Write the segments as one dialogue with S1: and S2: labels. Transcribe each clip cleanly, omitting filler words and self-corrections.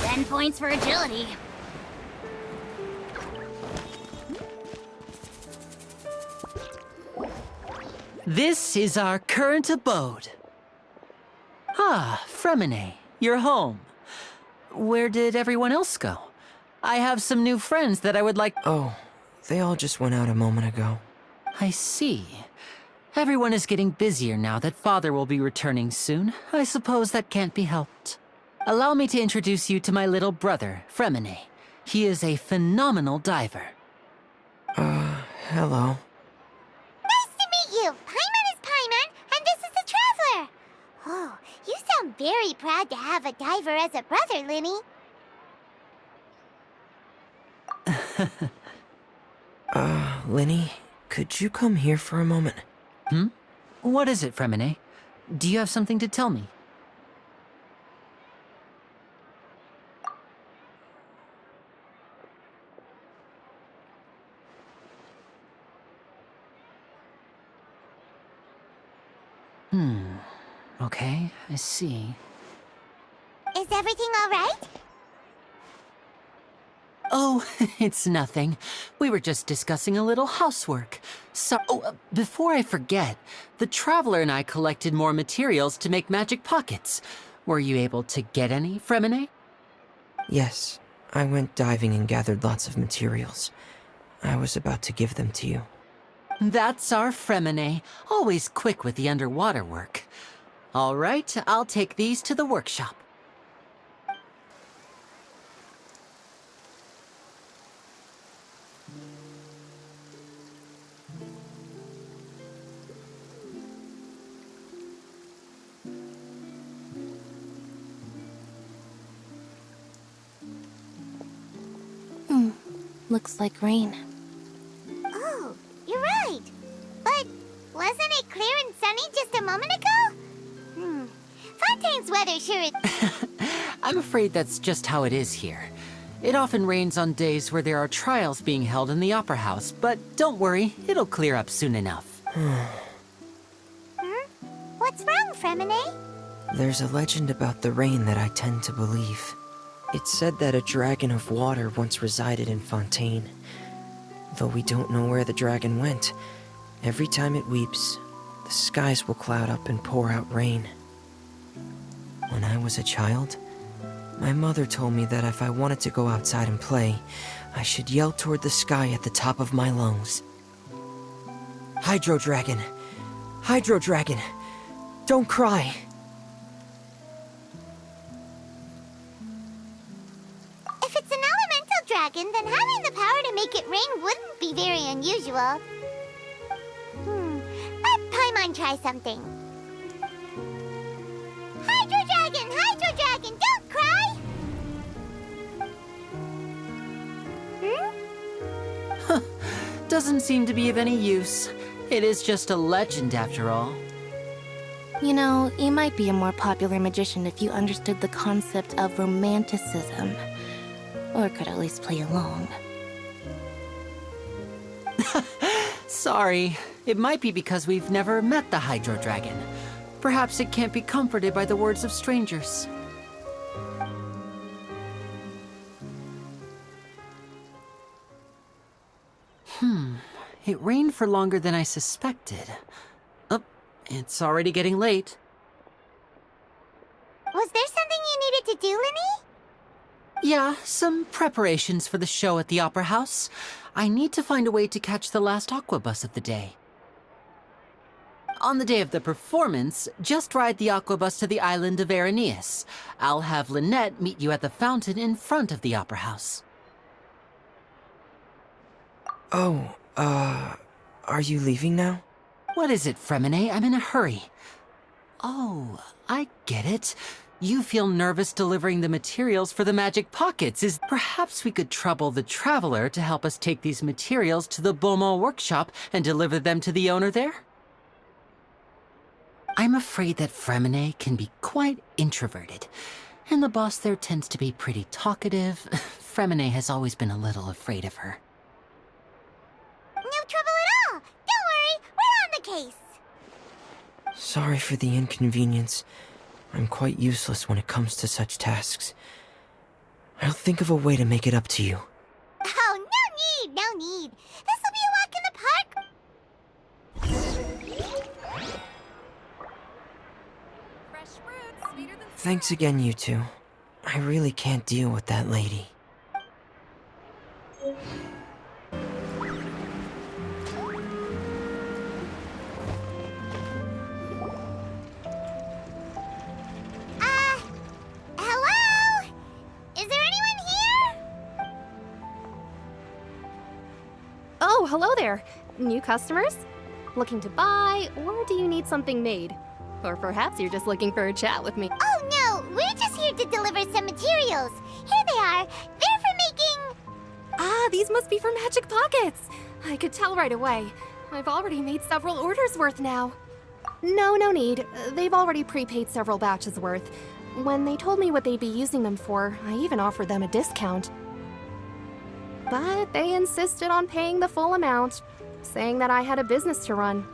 S1: Ten points for agility.
S2: This is our current abode. Ah, Fremine, you're home. Where did everyone else go? I have some new friends that I would like—
S3: Oh, they all just went out a moment ago.
S2: I see. Everyone is getting busier now that Father will be returning soon. I suppose that can't be helped. Allow me to introduce you to my little brother, Fremine. He is a phenomenal diver.
S3: Hello.
S1: Nice to meet you. Paimon is Paimon, and this is the Traveler. Oh, you sound very proud to have a diver as a brother, Linny.
S3: Linny, could you come here for a moment?
S2: What is it, Fremine? Do you have something to tell me? Okay, I see.
S1: Is everything all right?
S2: Oh, it's nothing. We were just discussing a little housework. Before I forget, the Traveler and I collected more materials to make magic pockets. Were you able to get any, Fremine?
S3: Yes, I went diving and gathered lots of materials. I was about to give them to you.
S2: That's our Fremine, always quick with the underwater work. All right, I'll take these to the workshop.
S4: Looks like rain.
S1: Oh, you're right. But wasn't it clear and sunny just a moment ago? Fontaine's weather sure is...
S2: I'm afraid that's just how it is here. It often rains on days where there are trials being held in the Opera House, but don't worry, it'll clear up soon enough.
S1: What's wrong, Fremine?
S3: There's a legend about the rain that I tend to believe. It's said that a dragon of water once resided in Fontaine. Though we don't know where the dragon went, every time it weeps, the skies will cloud up and pour out rain. When I was a child, my mother told me that if I wanted to go outside and play, I should yell toward the sky at the top of my lungs. Hydro Dragon! Hydro Dragon! Don't cry!
S1: If it's an elemental dragon, then having the power to make it rain wouldn't be very unusual. Let Paimon try something. Hydro Dragon! Hydro Dragon! Don't cry!
S2: Doesn't seem to be of any use. It is just a legend after all.
S4: You know, you might be a more popular magician if you understood the concept of romanticism. Or could at least play along.
S2: Sorry. It might be because we've never met the Hydro Dragon. Perhaps it can't be comforted by the words of strangers. It rained for longer than I suspected. Oh, it's already getting late.
S1: Was there something you needed to do, Linny?
S2: Yeah, some preparations for the show at the Opera House. I need to find a way to catch the last aqua bus of the day. On the day of the performance, just ride the aqua bus to the island of Araneus. I'll have Lynette meet you at the fountain in front of the Opera House.
S3: Oh, are you leaving now?
S2: What is it, Fremine? I'm in a hurry. Oh, I get it. You feel nervous delivering the materials for the magic pockets. Perhaps we could trouble the Traveler to help us take these materials to the Beaumont workshop and deliver them to the owner there? I'm afraid that Fremine can be quite introverted, and the boss there tends to be pretty talkative. Fremine has always been a little afraid of her.
S1: No trouble at all. Don't worry, we're on the case.
S3: Sorry for the inconvenience. I'm quite useless when it comes to such tasks. I'll think of a way to make it up to you.
S1: Oh, no need. This will be a walk in the park.
S3: Thanks again, you two. I really can't deal with that lady.
S1: Hello? Is there anyone here?
S5: Oh, hello there. New customers? Looking to buy, or do you need something made? Or perhaps you're just looking for a chat with me.
S1: Oh, no. We're just here to deliver some materials. Here they are. They're for making...
S5: Ah, these must be for Magic Pockets. I could tell right away. I've already made several orders worth now. No need. They've already prepaid several batches worth. When they told me what they'd be using them for, I even offered them a discount. But they insisted on paying the full amount, saying that I had a business to run.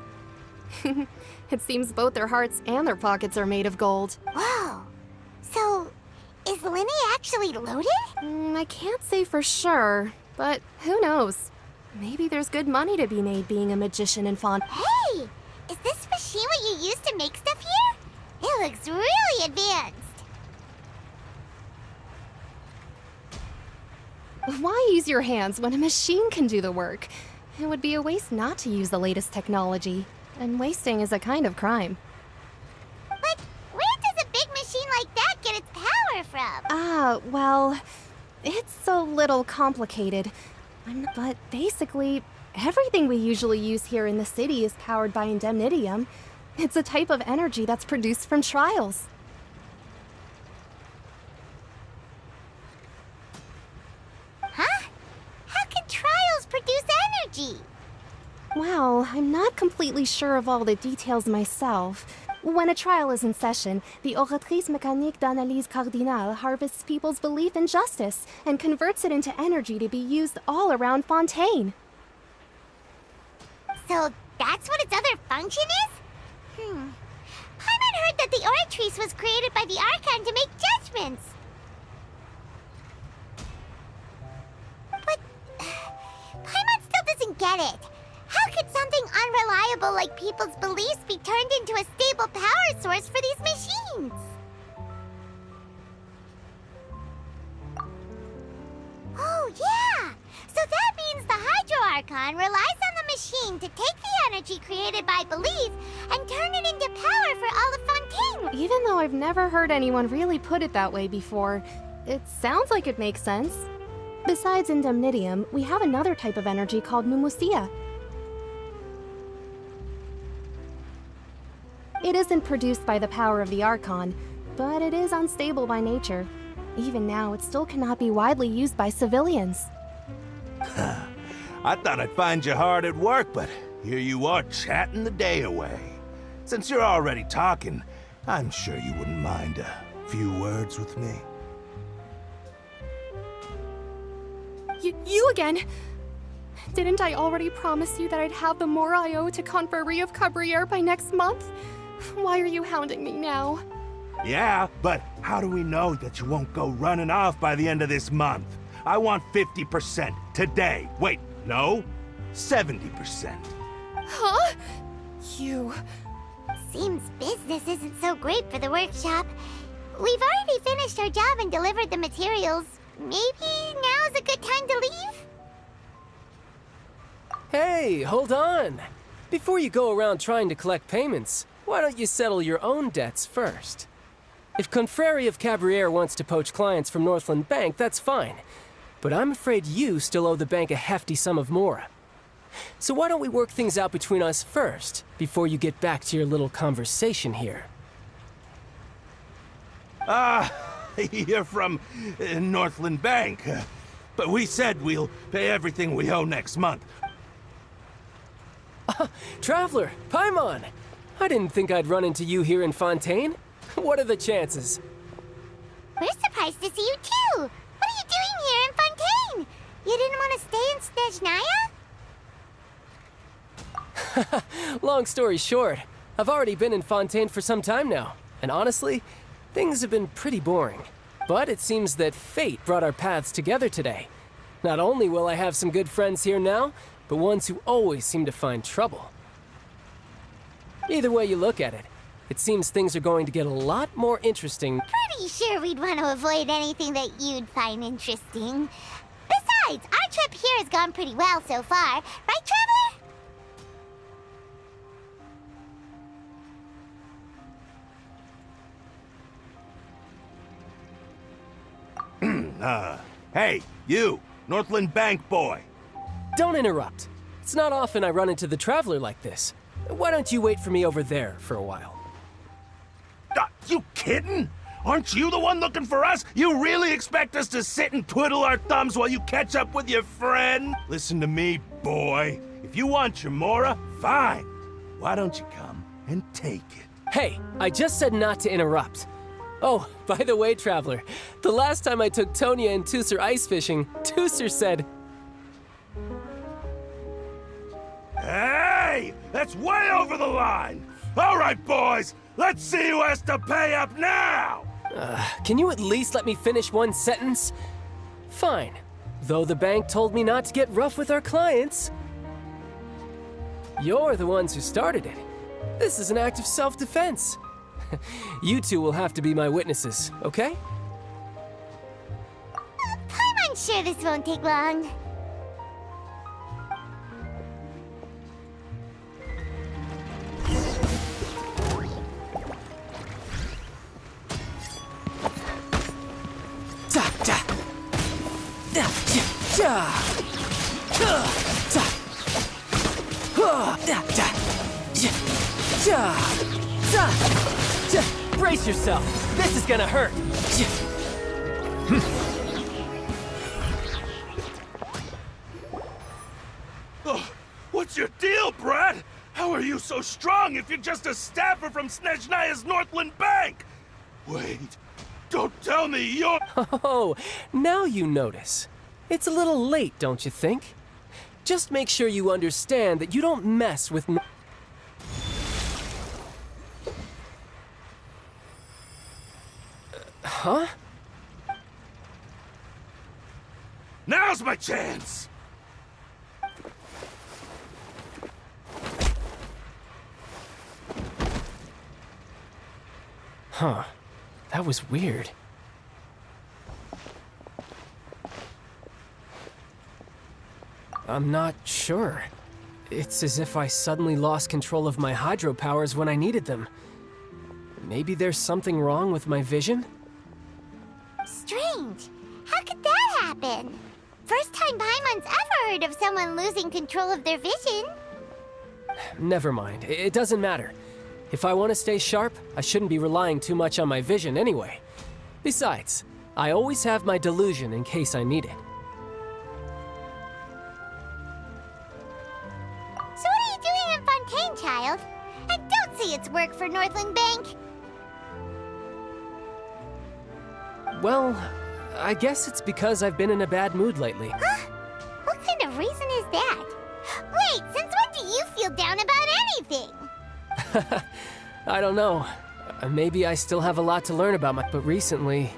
S5: It seems both their hearts and their pockets are made of gold.
S1: Whoa. So, is Linny actually loaded?
S5: I can't say for sure, but who knows? Maybe there's good money to be made being a magician in Font.
S1: Hey! Is this machine what you use to make stuff here? It looks really advanced.
S5: Why use your hands when a machine can do the work? It would be a waste not to use the latest technology, and wasting is a kind of crime.
S1: But where does a big machine like that get its power from?
S5: Well, it's a little complicated. But basically, everything we usually use here in the city is powered by indemnitium. It's a type of energy that's produced from trials.
S1: Huh? How can trials produce energy?
S5: Well, I'm not completely sure of all the details myself. When a trial is in session, the Oratrice Mécanique d'Analyse Cardinale harvests people's belief in justice and converts it into energy to be used all around Fontaine.
S1: So that's what its other function is? Paimon heard that the Oratrice was created by the Archon to make judgments. But Paimon still doesn't get it. How could something unreliable like people's beliefs be turned into a stable power source for these machines? Oh, yeah! So that means the Hydro Archon relies on the machine to take the energy created by belief and turn it into power for all of Fontaine!
S5: Even though I've never heard anyone really put it that way before, it sounds like it makes sense. Besides indemnitium, we have another type of energy called pneumosia. It isn't produced by the power of the Archon, but it is unstable by nature. Even now, it still cannot be widely used by civilians.
S6: I thought I'd find you hard at work, but here you are chatting the day away. Since you're already talking, I'm sure you wouldn't mind a few words with me.
S5: You again? Didn't I already promise you that I'd have the more I owe to Confrérie of Cabriere by next month? Why are you hounding me now?
S6: Yeah, but how do we know that you won't go running off by the end of this month? I want 50% today. Wait, no, 70%.
S5: Huh? You...
S1: Seems business isn't so great for the workshop. We've already finished our job and delivered the materials. Maybe now's a good time to leave?
S7: Hey, hold on. Before you go around trying to collect payments, why don't you settle your own debts first? If Confrérie of Cabriere wants to poach clients from Northland Bank, that's fine. But I'm afraid you still owe the bank a hefty sum of mora. So why don't we work things out between us first, before you get back to your little conversation here?
S6: You're from Northland Bank. But we said we'll pay everything we owe next month.
S7: Traveler, Paimon! I didn't think I'd run into you here in Fontaine. What are the chances?
S1: We're surprised to see you too! What are you doing here in Fontaine? You didn't want to stay in Snezhnaya?
S7: Long story short, I've already been in Fontaine for some time now, and honestly, things have been pretty boring. But it seems that fate brought our paths together today. Not only will I have some good friends here now, but ones who always seem to find trouble. Either way you look at it, it seems things are going to get a lot more interesting.
S1: Pretty sure we'd want to avoid anything that you'd find interesting. Besides, our trip here has gone pretty well so far. Right,
S6: Traveler? Hey, you, Northland Bank boy.
S7: Don't interrupt. It's not often I run into the Traveler like this. Why don't you wait for me over there for a while?
S6: You kidding? Aren't you the one looking for us? You really expect us to sit and twiddle our thumbs while you catch up with your friend? Listen to me, boy. If you want Chamora, fine. Why don't you come and take it?
S7: Hey, I just said not to interrupt. Oh, by the way, Traveler, the last time I took Tonya and Tusser ice fishing, Tusser said...
S6: Hey! That's way over the line! All right, boys! Let's see who has to pay up now!
S7: Can you at least let me finish one sentence? Fine. Though the bank told me not to get rough with our clients. You're the ones who started it. This is an act of self-defense. You two will have to be my witnesses, okay?
S1: I'm sure this won't take long.
S7: Brace yourself. This is gonna hurt.
S6: Oh, what's your deal, Brad? How are you so strong if you're just a staffer from Snezhnaya's Northland Bank? Wait, don't tell me you're...
S7: Oh, now you notice. It's a little late, don't you think? Just make sure you understand that you don't mess with... Huh?
S6: Now's my chance!
S7: Huh. That was weird. I'm not sure. It's as if I suddenly lost control of my hydro powers when I needed them. Maybe there's something wrong with my vision?
S1: Strange. How could that happen? First time Paimon's ever heard of someone losing control of their vision.
S7: Never mind. It doesn't matter. If I want to stay sharp, I shouldn't be relying too much on my vision anyway. Besides, I always have my delusion in case I need it.
S1: So what are you doing in Fontaine, child? I don't see it's work for Northland Bank.
S7: Well, I guess it's because I've been in a bad mood lately.
S1: Huh? What kind of reason is that? Wait, since when do you feel down about anything?
S7: I don't know. Maybe I still have a lot to learn about but recently,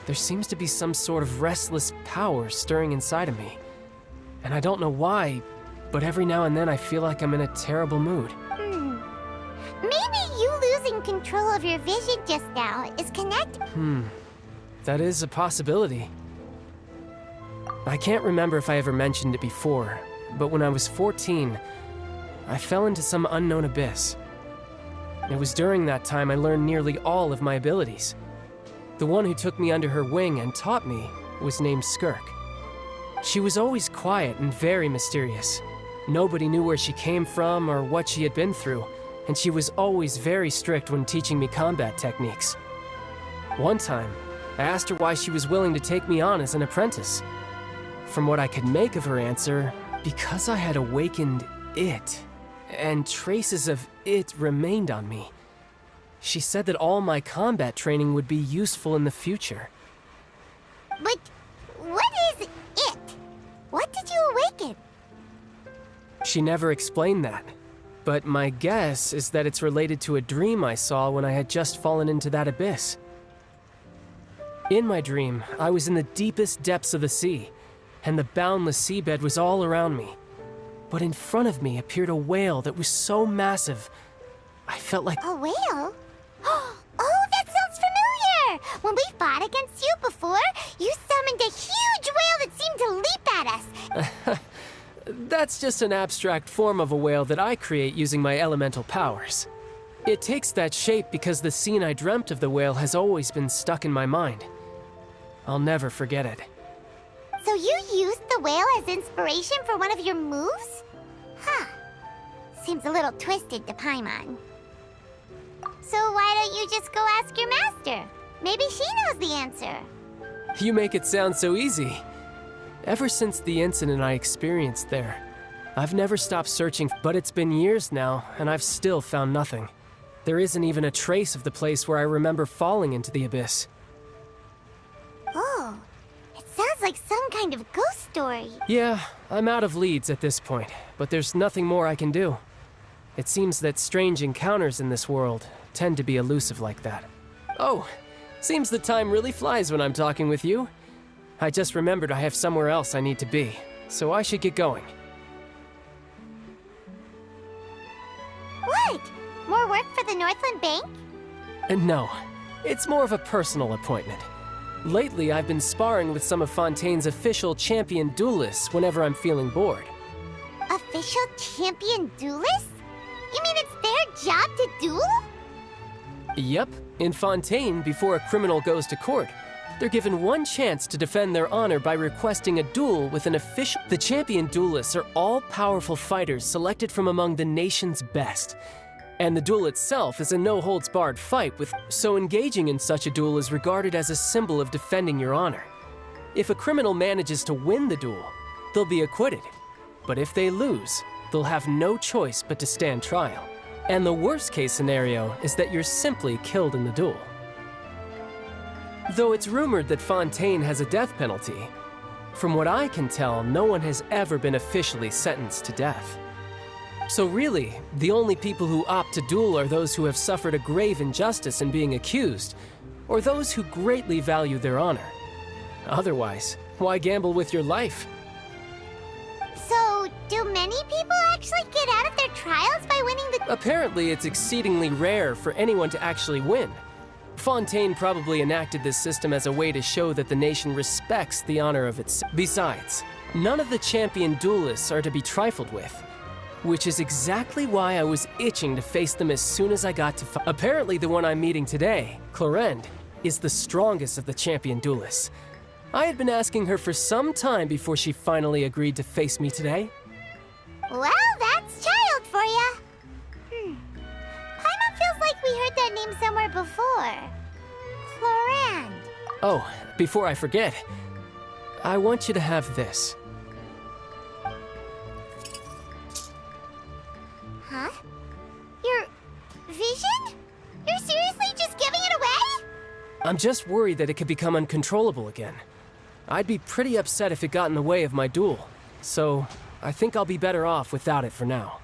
S7: there seems to be some sort of restless power stirring inside of me. And I don't know why, but every now and then I feel like I'm in a terrible mood.
S1: Maybe you losing control of your vision just now is connected.
S7: That is a possibility. I can't remember if I ever mentioned it before, but when I was 14, I fell into some unknown abyss. It was during that time I learned nearly all of my abilities. The one who took me under her wing and taught me was named Skirk. She was always quiet and very mysterious. Nobody knew where she came from or what she had been through, and she was always very strict when teaching me combat techniques. One time, I asked her why she was willing to take me on as an apprentice. From what I could make of her answer, because I had awakened it, and traces of it remained on me. She said that all my combat training would be useful in the future.
S1: But what is it? What did you awaken?
S7: She never explained that. but my guess is that it's related to a dream I saw when I had just fallen into that abyss. In my dream, I was in the deepest depths of the sea, and the boundless seabed was all around me. But in front of me appeared a whale that was so massive, I felt like...
S1: A whale? Oh, that sounds familiar! When we fought against you before, you summoned a huge whale that seemed to leap at us.
S7: That's just an abstract form of a whale that I create using my elemental powers. It takes that shape because the scene I dreamt of the whale has always been stuck in my mind. I'll never forget it.
S1: So you used the whale as inspiration for one of your moves? Huh. Seems a little twisted to Paimon. So why don't you just go ask your master? Maybe she knows the answer.
S7: You make it sound so easy. Ever since the incident I experienced there, I've never stopped searching, but it's been years now, and I've still found nothing. There isn't even a trace of the place where I remember falling into the abyss.
S1: Oh, it sounds like some kind of ghost story.
S7: Yeah, I'm out of leads at this point, but there's nothing more I can do. It seems that strange encounters in this world tend to be elusive like that. Oh, seems the time really flies when I'm talking with you. I just remembered I have somewhere else I need to be, so I should get going.
S1: What? More work for the Northland Bank?
S7: No, it's more of a personal appointment. Lately, I've been sparring with some of Fontaine's official champion duelists whenever I'm feeling bored.
S1: Official champion duelists? You mean it's their job to duel?
S7: Yep, in Fontaine, before a criminal goes to court, they're given one chance to defend their honor by requesting a duel with an official. The champion duelists are all powerful fighters selected from among the nation's best. And the duel itself is a no-holds-barred fight so engaging in such a duel is regarded as a symbol of defending your honor. If a criminal manages to win the duel, they'll be acquitted. But if they lose, they'll have no choice but to stand trial. And the worst-case scenario is that you're simply killed in the duel. Though it's rumored that Fontaine has a death penalty, from what I can tell, no one has ever been officially sentenced to death. So really, the only people who opt to duel are those who have suffered a grave injustice in being accused, or those who greatly value their honor. Otherwise, why gamble with your life?
S1: So, do many people actually get out of their trials by winning the...
S7: Apparently, it's exceedingly rare for anyone to actually win. Fontaine probably enacted this system as a way to show that the nation respects the honor of its... Besides, none of the champion duelists are to be trifled with, which is exactly why I was itching to face them as soon as I got to... Apparently, the one I'm meeting today, Clorinde, is the strongest of the champion duelists. I had been asking her for some time before she finally agreed to face me today.
S1: Well, that's child for ya. Paimon feels like we heard that name somewhere before. Clorinde.
S7: Oh, before I forget, I want you to have this.
S1: Huh? Your vision? You're seriously just giving it away?
S7: I'm just worried that it could become uncontrollable again. I'd be pretty upset if it got in the way of my duel, so I think I'll be better off without it for now.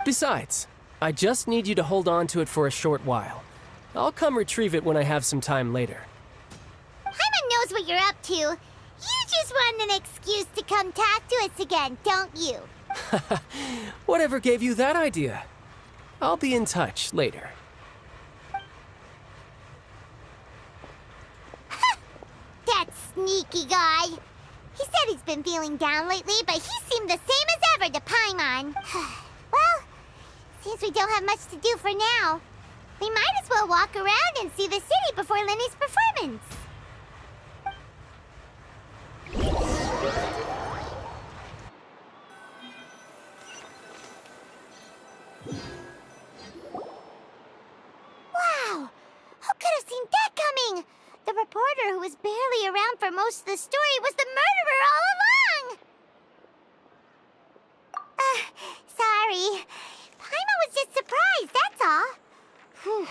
S7: Besides, I just need you to hold on to it for a short while. I'll come retrieve it when I have some time later.
S1: Paimon knows what you're up to. You just want an excuse to come talk to us again, don't you?
S7: Whatever gave you that idea? I'll be in touch later.
S1: That sneaky guy. He said he's been feeling down lately, but he seemed the same as ever to Paimon. Well, since we don't have much to do for now, we might as well walk around and see the city before Lenny's performance. Wow! Who could have seen that coming? The reporter who was barely around for most of the story was the murderer all along! Sorry. Paimon was just surprised, that's all. Whew.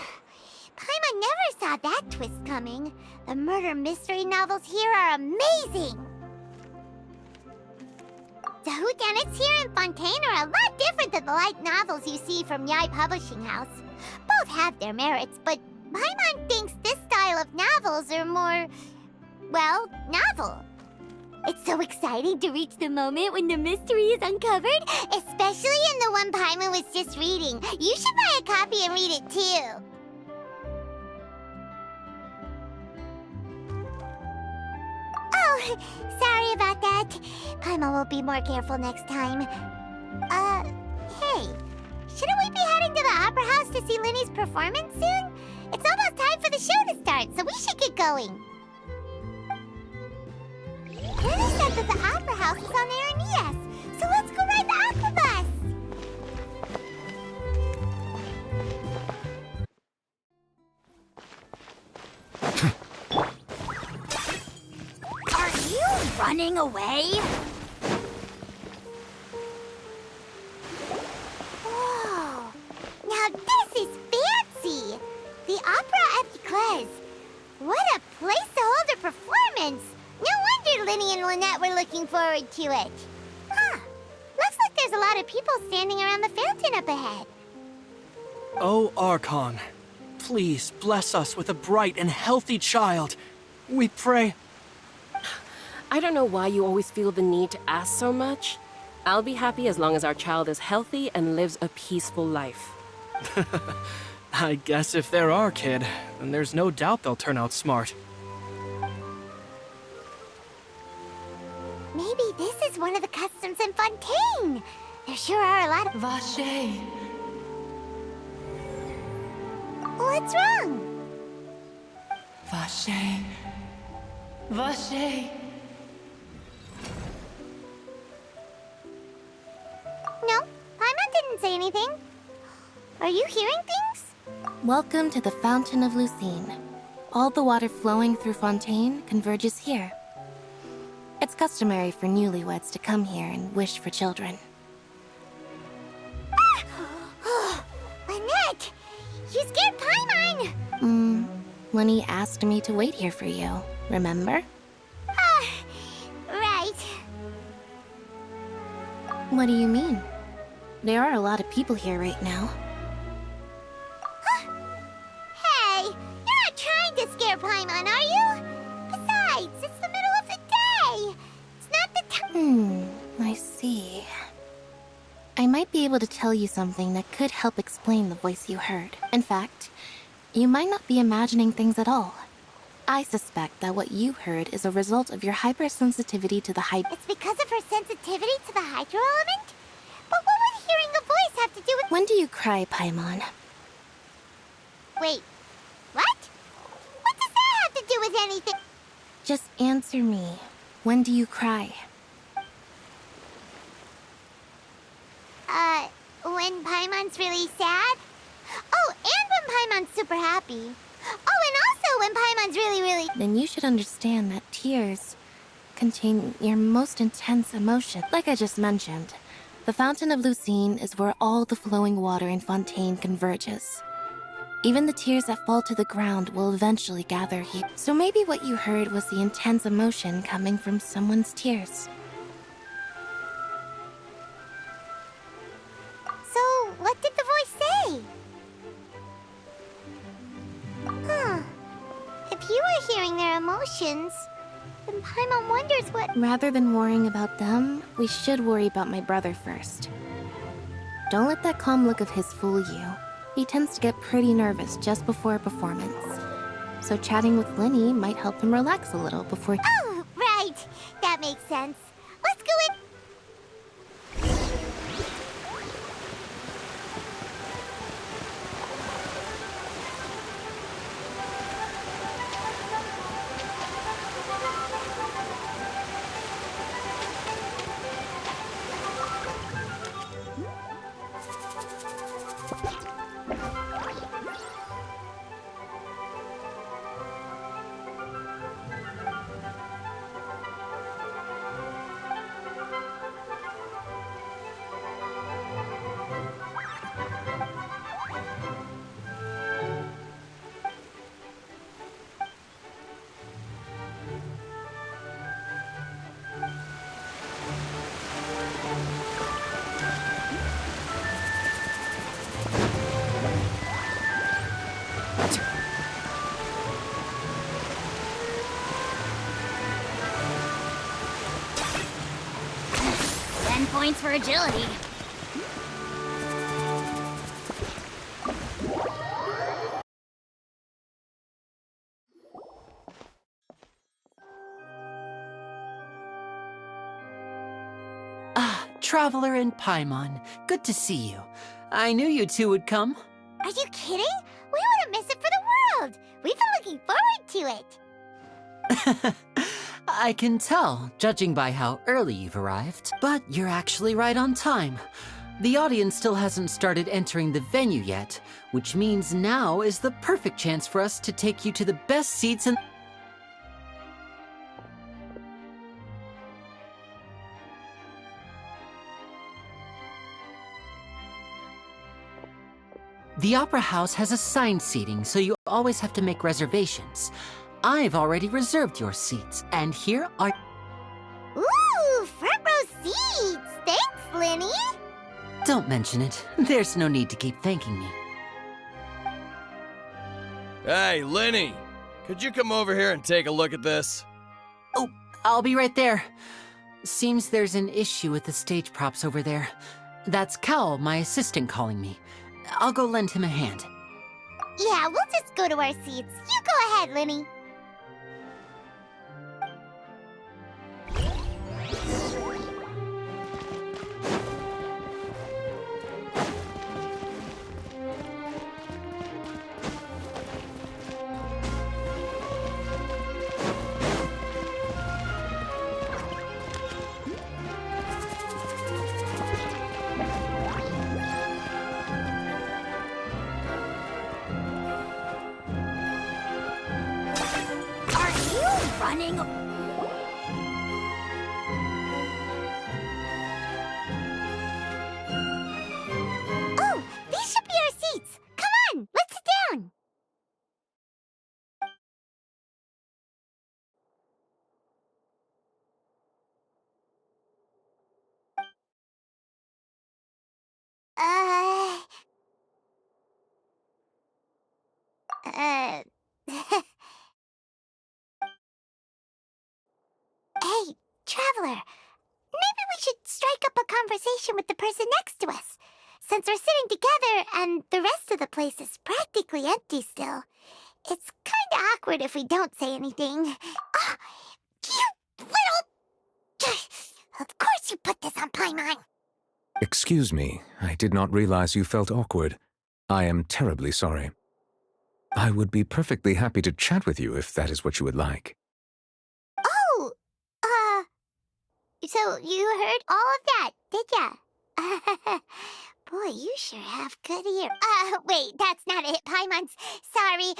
S1: Paimon never saw that twist coming. The murder mystery novels here are amazing! The whodunits here in Fontaine are a lot different than the light novels you see from Yai Publishing House. Both have their merits, but Paimon thinks this style of novels are more, well, novel. It's so exciting to reach the moment when the mystery is uncovered, especially in the one Paimon was just reading. You should buy a copy and read it too. Oh, sorry about that. Paimon will be more careful next time. Hey, shouldn't we be heading to the Opera House to see Linny's performance soon? It's almost time for the show to start, so we should get going. Linny said that the Opera House is on Aeneas, so let's go ride the Aqua Bus.
S8: Are you running away?
S1: Whoa! Now this is fancy! The Opera at Eclairs. What a place to hold a performance! No wonder Linny and Lynette were looking forward to it. Huh. Looks like there's a lot of people standing around the fountain up ahead.
S9: Oh, Archon, please bless us with a bright and healthy child. We pray.
S10: I don't know why you always feel the need to ask so much. I'll be happy as long as our child is healthy and lives a peaceful life.
S9: I guess if they're our kid, then there's no doubt they'll turn out smart.
S1: Maybe this is one of the customs in Fontaine. There sure are a lot of...
S11: Vache.
S1: What's wrong?
S11: Vache. Vache.
S1: No, Paimon didn't say anything. Are you hearing things?
S4: Welcome to the Fountain of Lucine. All the water flowing through Fontaine converges here. It's customary for newlyweds to come here and wish for children.
S1: Lynette! You scared Paimon!
S4: Lenny asked me to wait here for you, remember?
S1: Right.
S4: What do you mean? There are a lot of people here right now.
S1: Hey, you're not trying to scare Paimon, are you? Besides, it's the middle of the day. It's not the time.
S4: I see. I might be able to tell you something that could help explain the voice you heard. In fact, you might not be imagining things at all. I suspect that what you heard is a result of your hypersensitivity to the
S1: It's because of her sensitivity to the hydro element? But what would hearing a voice have to do with...
S4: When do you cry, Paimon?
S1: Wait, what? What does that have to do with anything?
S4: Just answer me. When do you cry?
S1: When Paimon's really sad? Oh, and when Paimon's super happy. Oh, and also when Paimon's really...
S4: Then you should understand that tears contain your most intense emotion. Like I just mentioned, the Fountain of Lucine is where all the flowing water in Fontaine converges. Even the tears that fall to the ground will eventually gather here. So maybe what you heard was the intense emotion coming from someone's tears.
S1: So, what did the voice say? If you were hearing their emotions, then Paimon wonders what...
S4: Rather than worrying about them, we should worry about my brother first. Don't let that calm look of his fool you. He tends to get pretty nervous just before a performance. So chatting with Linny might help him relax a little before...
S1: Oh, right. That makes sense. Let's go in...
S8: points for agility.
S2: Traveler and Paimon, good to see you. I knew you two would come.
S1: Are you kidding? We wouldn't miss it for the world. We've been looking forward to it.
S2: I can tell, judging by how early you've arrived. But you're actually right on time. The audience still hasn't started entering the venue yet, which means now is the perfect chance for us to take you to the best seats in... The Opera House has assigned seating, so you always have to make reservations. I've already reserved your seats, and here are...
S1: Ooh, front row seats! Thanks, Linny!
S2: Don't mention it. There's no need to keep thanking me.
S12: Hey, Linny! Could you come over here and take a look at this?
S2: Oh, I'll be right there. Seems there's an issue with the stage props over there. That's Cal, my assistant, calling me. I'll go lend him a hand.
S1: Yeah, we'll just go to our seats. You go ahead, Linny.
S8: Running.
S1: Oh, these should be our seats. Come on, let's sit down. Hey, Traveler, maybe we should strike up a conversation with the person next to us. Since we're sitting together and the rest of the place is practically empty still, it's kinda awkward if we don't say anything. Oh, you little... Of course you put this on Paimon.
S13: Excuse me, I did not realize you felt awkward. I am terribly sorry. I would be perfectly happy to chat with you if that is what you would like.
S1: Oh, so you heard all of that, did ya? Boy, you sure have good ear. Wait, that's not it. Paimon's sorry.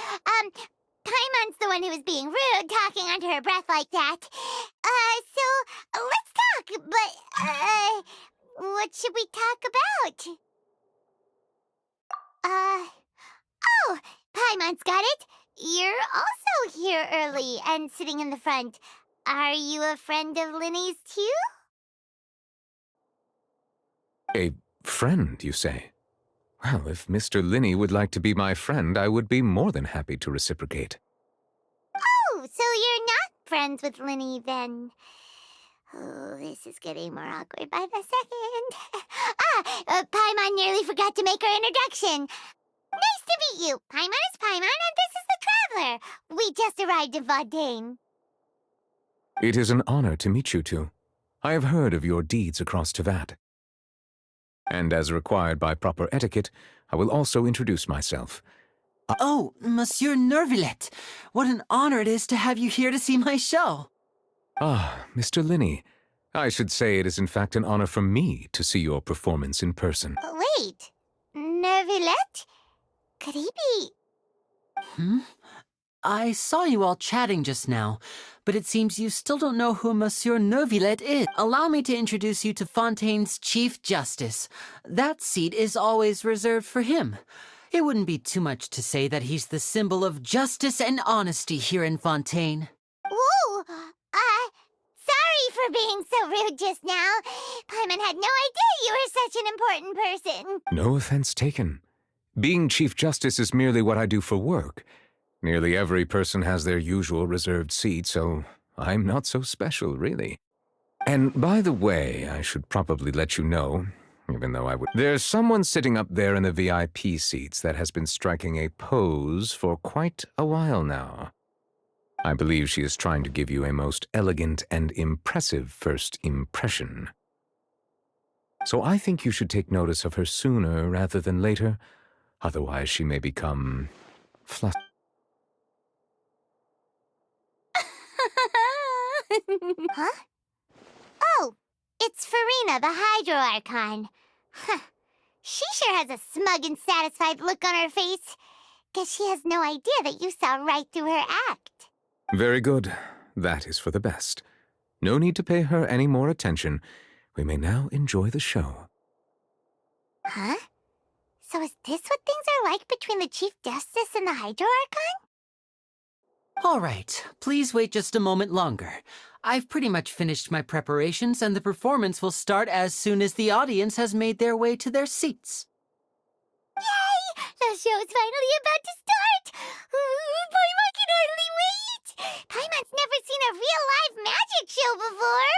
S1: Paimon's the one who was being rude, talking under her breath like that. So let's talk, but, what should we talk about? Oh, Paimon's got it. You're also here early and sitting in the front. Are you a friend of Linny's too?
S13: A friend, you say? Well, if Mr. Linny would like to be my friend, I would be more than happy to reciprocate.
S1: Oh, so you're not friends with Linny then? Oh, this is getting more awkward by the second. Paimon nearly forgot to make her introduction. Nice to meet you. Paimon is Paimon, and this is the Traveler. We just arrived in Fontaine.
S13: It is an honor to meet you two. I have heard of your deeds across Tevat. And as required by proper etiquette, I will also introduce myself.
S2: Oh, Monsieur Nervillet. What an honor it is to have you here to see my show.
S13: Ah, Mr. Linny. I should say it is in fact an honor for me to see your performance in person.
S1: Wait, Nervillet? Could he be...
S2: I saw you all chatting just now, but it seems you still don't know who Monsieur Nervillet is. Allow me to introduce you to Fontaine's Chief Justice. That seat is always reserved for him. It wouldn't be too much to say that he's the symbol of justice and honesty here in Fontaine.
S1: Whoa! Sorry for being so rude just now. Paimon had no idea you were such an important person.
S13: No offense taken. Being Chief Justice is merely what I do for work. Nearly every person has their usual reserved seat, so I'm not so special, really. And by the way, I should probably let you know, even though I would. There's someone sitting up there in the VIP seats that has been striking a pose for quite a while now. I believe she is trying to give you a most elegant and impressive first impression. So I think you should take notice of her sooner rather than later, otherwise she may become flustered.
S1: Huh? Oh, it's Farina, the Hydro Archon. Huh. She sure has a smug and satisfied look on her face. Guess she has no idea that you saw right through her act.
S13: Very good. That is for the best. No need to pay her any more attention. We may now enjoy the show.
S1: Huh? So is this what things are like between the Chief Justice and the Hydro Archon?
S2: All right, please wait just a moment longer. I've pretty much finished my preparations, and the performance will start as soon as the audience has made their way to their seats.
S1: Yay! The show's finally about to start! Paimon can hardly wait! Paimon's never seen a real live magic show before!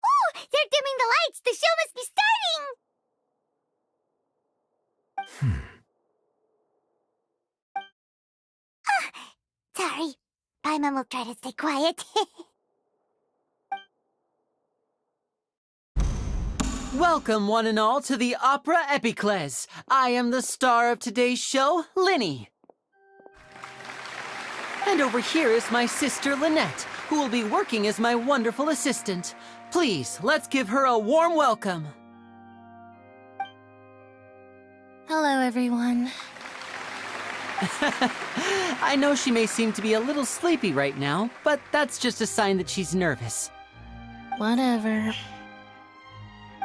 S1: Oh! They're dimming the lights! The show must be starting! Sorry. Paimon will try to stay quiet.
S2: Welcome, one and all, to the Opera Epiclese. I am the star of today's show, Linny. And over here is my sister, Lynette, who will be working as my wonderful assistant. Please, let's give her a warm welcome.
S4: Hello, everyone.
S2: I know she may seem to be a little sleepy right now, but that's just a sign that she's nervous.
S4: Whatever.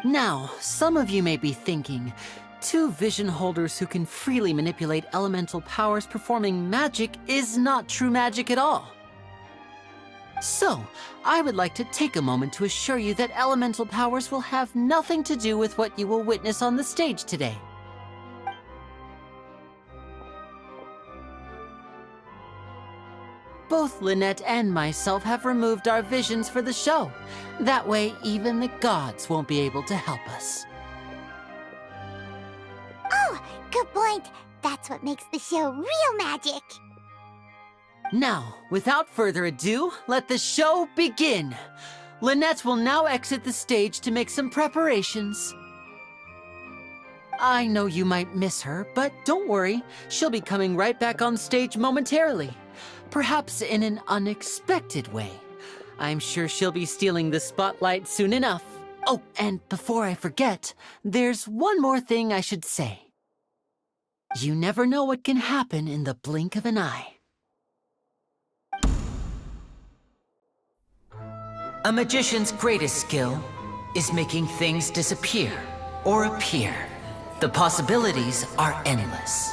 S2: Now, some of you may be thinking, two vision holders who can freely manipulate elemental powers performing magic is not true magic at all. So, I would like to take a moment to assure you that elemental powers will have nothing to do with what you will witness on the stage today. Both Lynette and myself have removed our visions for the show. That way, even the gods won't be able to help us.
S1: Oh, good point. That's what makes the show real magic.
S2: Now, without further ado, let the show begin. Lynette will now exit the stage to make some preparations. I know you might miss her, but don't worry. She'll be coming right back on stage momentarily. Perhaps in an unexpected way. I'm sure she'll be stealing the spotlight soon enough. Oh, and before I forget, there's one more thing I should say. You never know what can happen in the blink of an eye. A magician's greatest skill is making things disappear or appear. The possibilities are endless.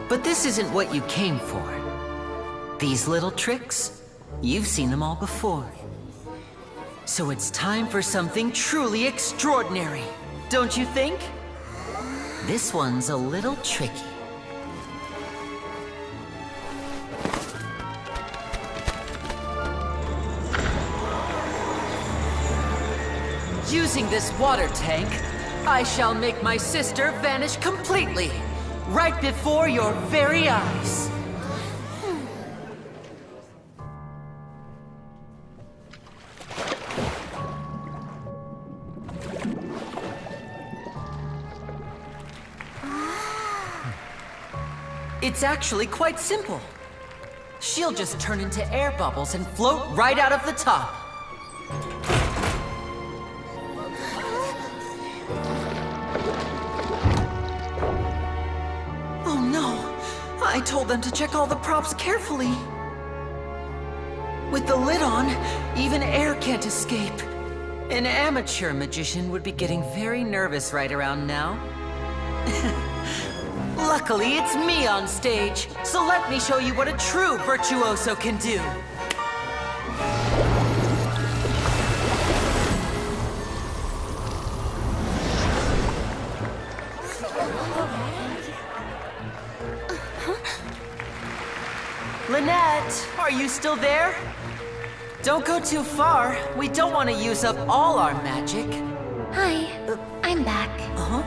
S2: But this isn't what you came for. These little tricks, you've seen them all before. So it's time for something truly extraordinary, don't you think? This one's a little tricky. Using this water tank, I shall make my sister vanish completely, right before your very eyes. It's actually quite simple. She'll just turn into air bubbles and float right out of the top. I told them to check all the props carefully. With the lid on, even air can't escape. An amateur magician would be getting very nervous right around now. Luckily, it's me on stage, so let me show you what a true virtuoso can do. Lynette, are you still there? Don't go too far. We don't want to use up all our magic.
S4: Hi, I'm back.
S2: Uh-huh.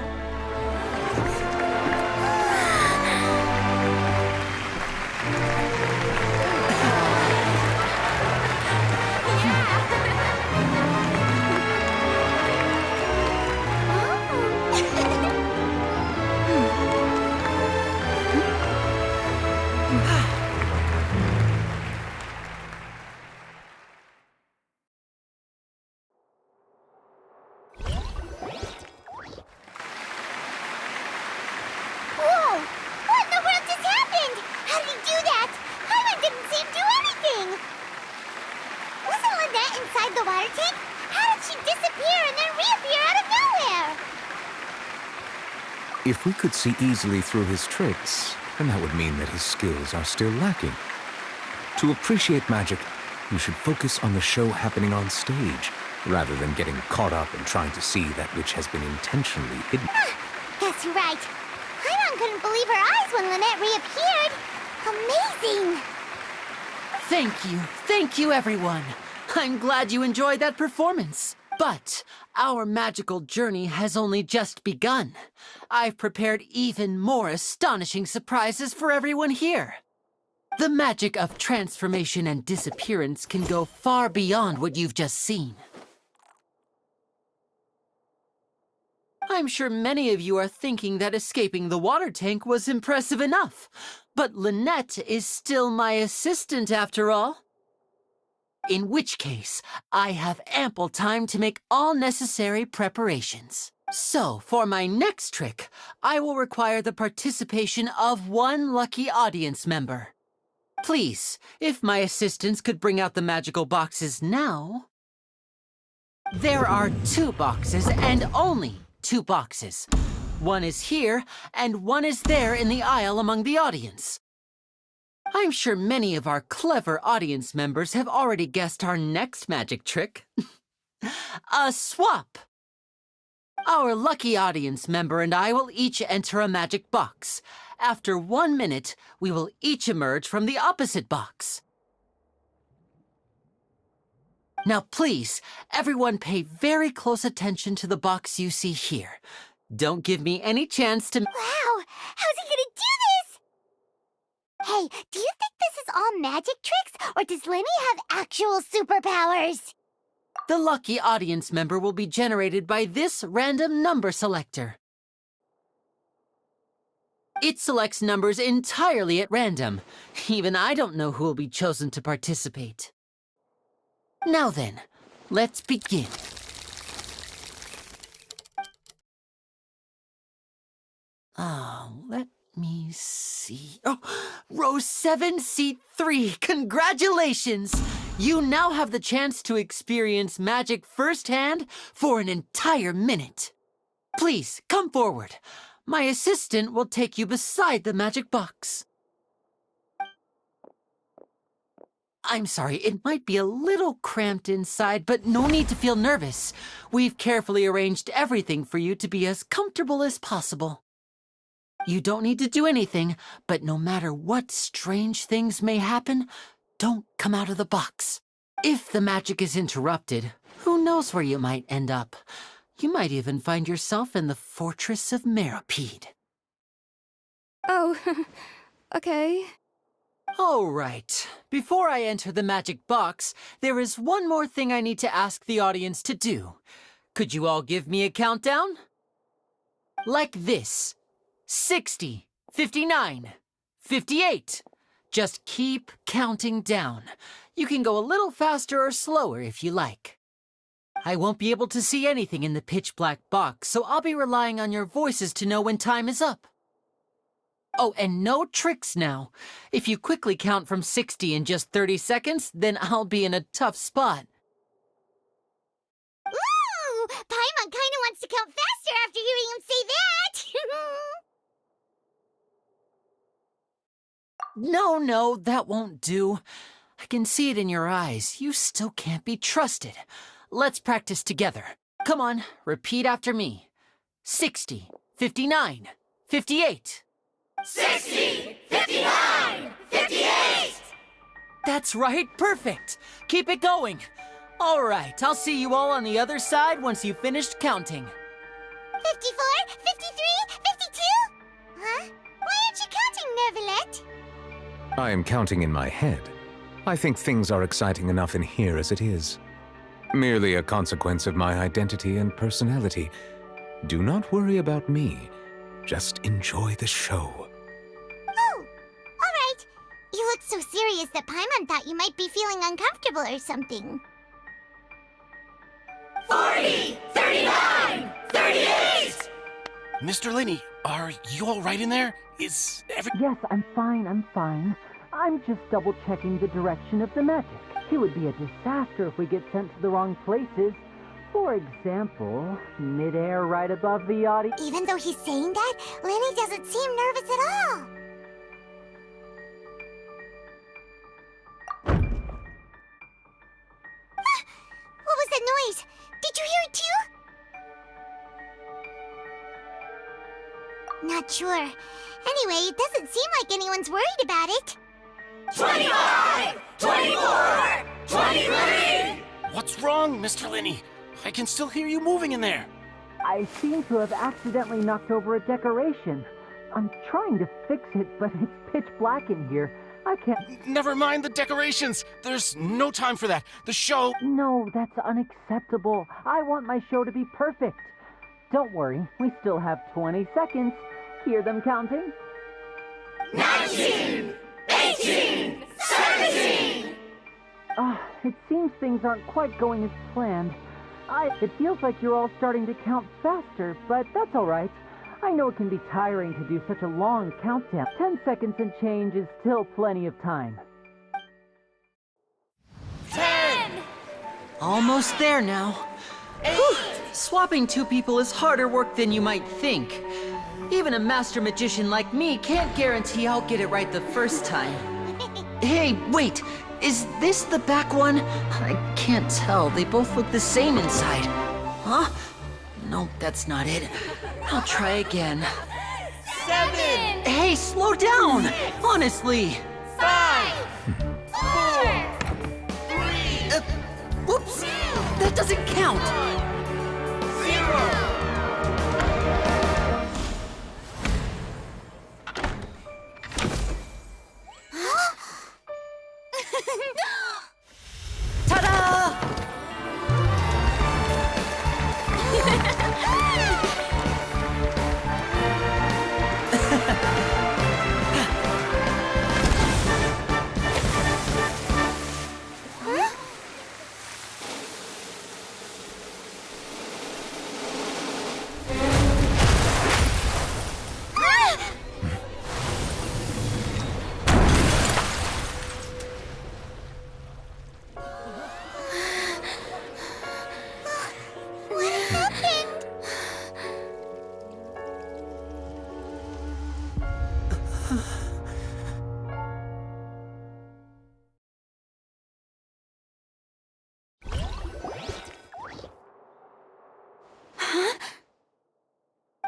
S1: Whoa! What in the world just happened? How did he do that? Paimon didn't see him do anything! Wasn't Lynette inside the water tank? How did she disappear and then reappear out of nowhere?
S13: If we could see easily through his tricks, then that would mean that his skills are still lacking. To appreciate magic, you should focus on the show happening on stage, rather than getting caught up in trying to see that which has been intentionally hidden.
S1: Guess you're right. Paimon couldn't believe her eyes when Lynette reappeared. Amazing!
S2: Thank you, everyone. I'm glad you enjoyed that performance. But our magical journey has only just begun. I've prepared even more astonishing surprises for everyone here. The magic of transformation and disappearance can go far beyond what you've just seen. I'm sure many of you are thinking that escaping the water tank was impressive enough, but Lynette is still my assistant after all. In which case, I have ample time to make all necessary preparations. So, for my next trick, I will require the participation of one lucky audience member. Please, if my assistants could bring out the magical boxes now. There are 2 boxes and only 2 boxes. One is here, and one is there in the aisle among the audience. I'm sure many of our clever audience members have already guessed our next magic trick. A swap! Our lucky audience member and I will each enter a magic box. After 1 minute, we will each emerge from the opposite box. Now please, everyone pay very close attention to the box you see here. Don't give me any chance to...
S1: Wow! How's he gonna do this? Hey, do you think this is all magic tricks, or does Lenny have actual superpowers?
S2: The lucky audience member will be generated by this random number selector. It selects numbers entirely at random. Even I don't know who will be chosen to participate. Now then, let's begin. Let me see. Oh, row 7, seat 3. Congratulations! You now have the chance to experience magic firsthand for an entire minute. Please, come forward. My assistant will take you beside the magic box. I'm sorry, it might be a little cramped inside, but no need to feel nervous. We've carefully arranged everything for you to be as comfortable as possible. You don't need to do anything, but no matter what strange things may happen, don't come out of the box. If the magic is interrupted, who knows where you might end up? You might even find yourself in the Fortress of Meropide.
S5: Oh, okay.
S2: All right. Before I enter the magic box, there is one more thing I need to ask the audience to do. Could you all give me a countdown? Like this. 60, 59, 58. Just keep counting down. You can go a little faster or slower if you like. I won't be able to see anything in the pitch-black box, so I'll be relying on your voices to know when time is up. Oh, and no tricks now. If you quickly count from 60 in just 30 seconds, then I'll be in a tough spot.
S1: Ooh! Paimon kinda wants to count faster after hearing him say that!
S2: No, that won't do. I can see it in your eyes. You still can't be trusted. Let's practice together. Come on, repeat after me. 60, 59, 58.
S8: 60, 59, 58!
S2: That's right, perfect. Keep it going. All right, I'll see you all on the other side once you've finished counting.
S1: 54, 53, 52? Huh? Why aren't you counting, Nervalet?
S13: I am counting in my head. I think things are exciting enough in here as it is. Merely a consequence of my identity and personality. Do not worry about me. Just enjoy the show.
S1: Oh, all right. You look so serious that Paimon thought you might be feeling uncomfortable or something.
S8: 40, 39, 38!
S6: Mr. Linney, are you all right in there? Is
S2: Yes, I'm fine. I'm just double-checking the direction of the magic. It would be a disaster if we get sent to the wrong places. For example, midair right above the audience.
S1: Even though he's saying that, Lenny doesn't seem nervous at all. What was that noise? Did you hear it too? Not sure. Anyway, it doesn't seem like anyone's worried about it.
S8: 25, 24, 23!
S6: What's wrong, Mr. Linney? I can still hear you moving in there.
S2: I seem to have accidentally knocked over a decoration. I'm trying to fix it, but it's pitch black in here. I can't...
S6: Never mind the decorations. There's no time for that. The show...
S2: No, that's unacceptable. I want my show to be perfect. Don't worry, we still have 20 seconds. Hear them counting?
S8: 19, 18, 17!
S2: It seems things aren't quite going as planned. It feels like you're all starting to count faster, but that's all right. I know it can be tiring to do such a long countdown. 10 seconds and change is still plenty of time.
S8: 10!
S2: Almost there now.
S8: 8!
S2: Whew. Swapping two people is harder work than you might think. Even a master magician like me can't guarantee I'll get it right the first time. Hey, wait! Is this the back one? I can't tell. They both look the same inside. Huh? No, that's not it. I'll try again.
S8: 7!
S2: Hey, slow down! Honestly!
S8: 5! 4! 3!
S2: Whoops! That doesn't count!
S8: 0!
S2: Ta-da!
S1: What happened?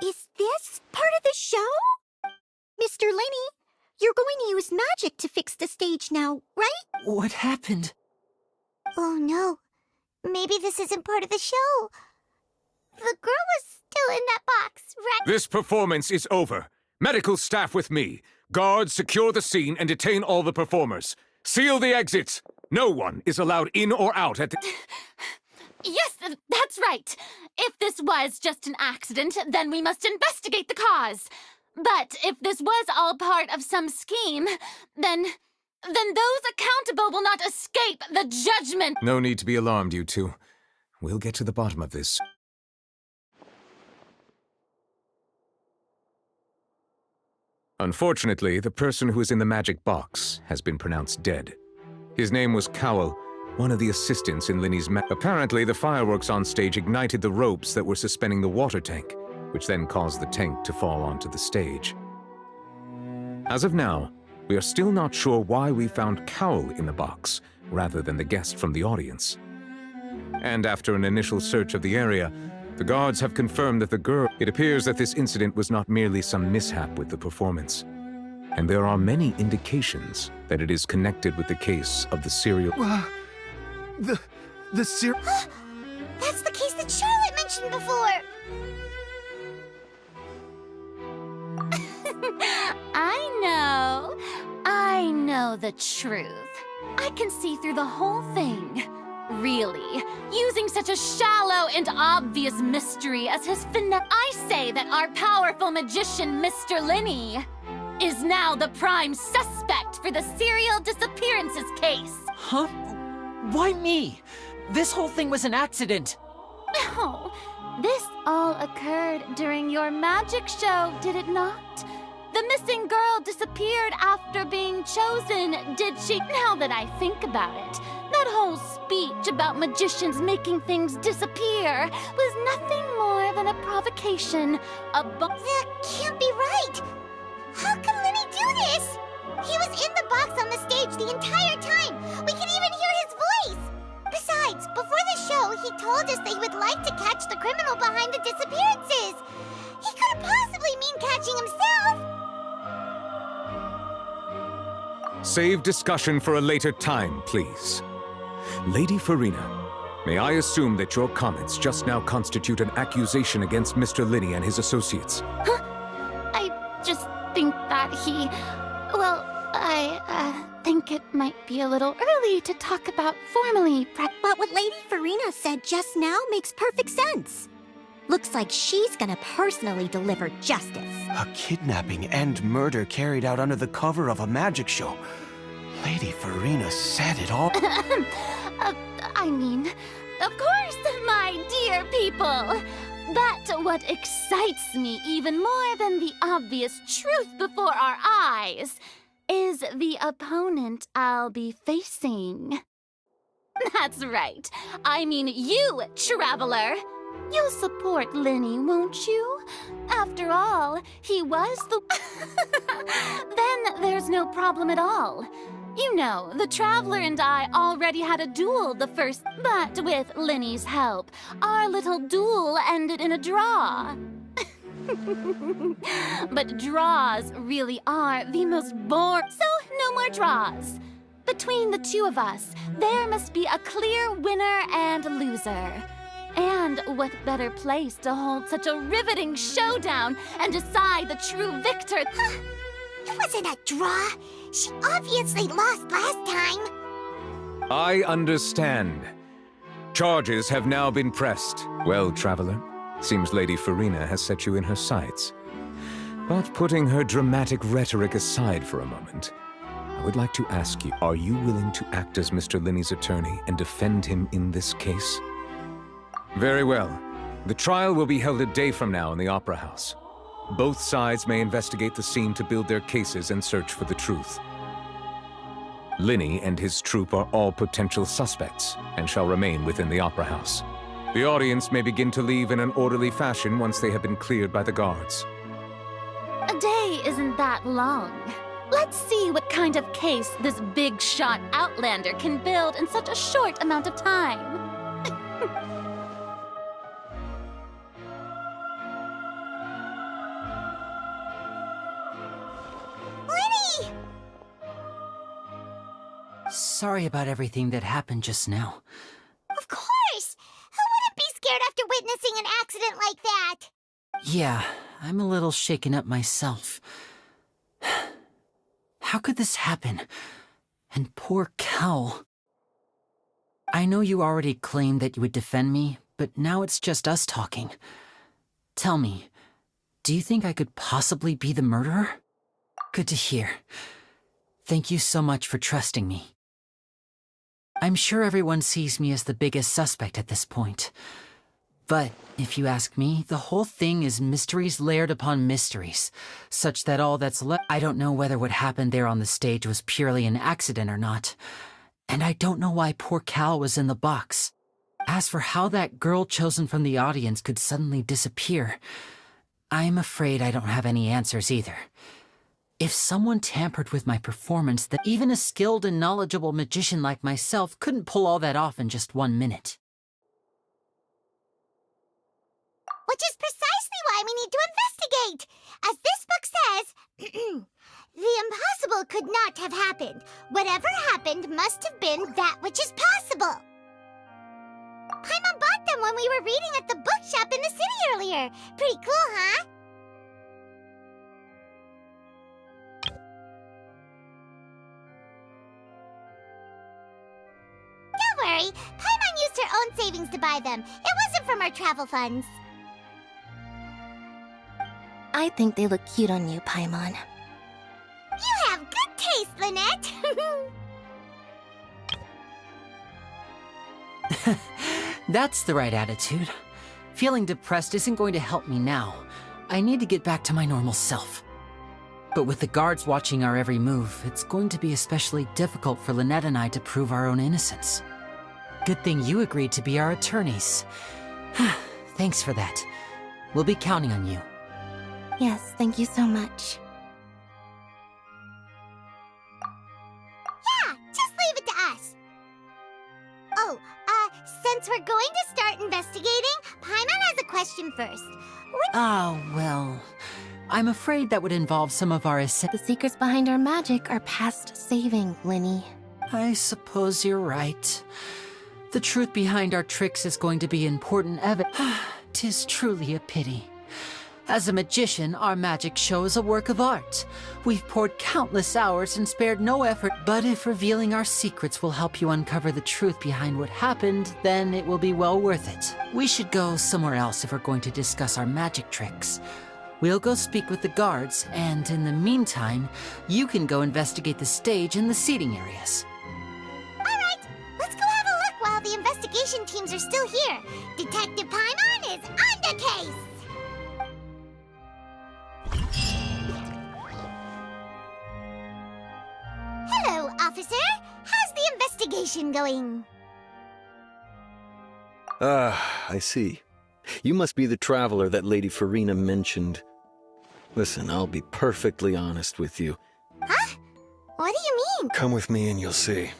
S14: Is this part of the show? Mr. Linney, you're going to use magic to fix the stage now, right?
S2: What happened?
S1: Oh no. Maybe this isn't part of the show. The girl was still in that box, right?
S13: This performance is over. Medical staff with me. Guards, secure the scene and detain all the performers. Seal the exits. No one is allowed in or out at the...
S4: Yes, that's right. If this was just an accident, then we must investigate the cause. But if this was all part of some scheme, then those accountable will not escape the judgment.
S13: No need to be alarmed, you two. We'll get to the bottom of this. Unfortunately, the person who is in the magic box has been pronounced dead. His name was Cowell, one of the assistants in Linny's Apparently, the fireworks on stage ignited the ropes that were suspending the water tank, which then caused the tank to fall onto the stage. As of now, we are still not sure why we found Cowell in the box, rather than the guest from the audience. And after an initial search of the area, the guards have confirmed that the girl... It appears that this incident was not merely some mishap with the performance. And there are many indications that it is connected with the case of the serial...
S6: The serial...
S1: That's the case that Charlotte mentioned before!
S15: I know the truth. I can see through the whole thing. Really, using such a shallow and obvious mystery as his I say that our powerful magician, Mr. Linny, is now the prime suspect for the serial disappearances case.
S2: Huh? Why me? This whole thing was an accident.
S15: No, this all occurred during your magic show, did it not? The missing girl disappeared after being chosen, did she? Now that I think about it, that whole speech about magicians making things disappear was nothing more than a provocation,
S1: That can't be right! How can Linny do this? He was in the box on the stage the entire time! We can even hear his voice! Besides, before the show, he told us that he would like to catch the criminal behind the disappearances! He couldn't possibly mean catching himself!
S13: Save discussion for a later time, please. Lady Farina, may I assume that your comments just now constitute an accusation against Mr. Linny and his associates?
S15: Huh? I just think that he... Well, I think it might be a little early to talk about formally...
S14: But what Lady Farina said just now makes perfect sense. Looks like she's gonna personally deliver justice.
S6: A kidnapping and murder carried out under the cover of a magic show. Lady Farina said it all.
S15: I mean, of course, my dear people. But what excites me even more than the obvious truth before our eyes is the opponent I'll be facing. That's right. I mean you, traveler. You'll support Linny, won't you? After all, he was the... Then there's no problem at all. You know, the Traveler and I already had a duel the first... But with Linny's help, our little duel ended in a draw. But draws really are the most boring... So, no more draws. Between the two of us, there must be a clear winner and loser. And what better place to hold such a riveting showdown and decide the true victor?
S1: It wasn't a draw. She obviously lost last time.
S13: I understand. Charges have now been pressed. Well, traveler, seems Lady Farina has set you in her sights. But putting her dramatic rhetoric aside for a moment, I would like to ask you, are you willing to act as Mr. Linny's attorney and defend him in this case? Very well. The trial will be held a day from now in the Opera House. Both sides may investigate the scene to build their cases and search for the truth. Linny and his troupe are all potential suspects and shall remain within the Opera House. The audience may begin to leave in an orderly fashion once they have been cleared by the guards.
S15: A day isn't that long. Let's see what kind of case this big-shot outlander can build in such a short amount of time.
S1: Linny!
S2: Sorry about everything that happened just now.
S1: Of course! Who wouldn't be scared after witnessing an accident like that?
S2: Yeah, I'm a little shaken up myself. How could this happen? And poor Cal. I know you already claimed that you would defend me, but now it's just us talking. Tell me, do you think I could possibly be the murderer? Good to hear. Thank you so much for trusting me. I'm sure everyone sees me as the biggest suspect at this point. But if you ask me, the whole thing is mysteries layered upon mysteries, such that all that's left... I don't know whether what happened there on the stage was purely an accident or not. And I don't know why poor Cal was in the box. As for how that girl chosen from the audience could suddenly disappear, I'm afraid I don't have any answers either. If someone tampered with my performance, then even a skilled and knowledgeable magician like myself couldn't pull all that off in just 1 minute.
S1: Which is precisely why we need to investigate! As this book says, the impossible could not have happened. Whatever happened must have been that which is possible. Paimon bought them when we were reading at the bookshop in the city earlier. Pretty cool, huh? Don't worry, Paimon used her own savings to buy them. It wasn't from our travel funds.
S4: I think they look cute on you, Paimon.
S1: You have good taste, Lynette!
S2: That's the right attitude. Feeling depressed isn't going to help me now. I need to get back to my normal self. But with the guards watching our every move, it's going to be especially difficult for Lynette and I to prove our own innocence. Good thing you agreed to be our attorneys. Thanks for that. We'll be counting on you.
S4: Yes, thank you so much.
S1: Yeah, just leave it to us. Oh, since we're going to start investigating, Paimon has a question first.
S2: Oh, well, I'm afraid that would involve some of our
S4: The secrets behind our magic are past saving, Linny.
S2: I suppose you're right. The truth behind our tricks is going to be important evidence. 'Tis truly a pity. As a magician, our magic show is a work of art. We've poured countless hours and spared no effort, but if revealing our secrets will help you uncover the truth behind what happened, then it will be well worth it. We should go somewhere else if we're going to discuss our magic tricks. We'll go speak with the guards, and in the meantime, you can go investigate the stage and the seating areas.
S1: Alright, let's go have a look while the investigation teams are still here. Detective Paimon is on the case! Hello, officer. How's the investigation going?
S16: Ah, I see. You must be the traveler that Lady Farina mentioned. Listen, I'll be perfectly honest with you.
S1: Huh? What do you mean?
S16: Come with me and you'll see.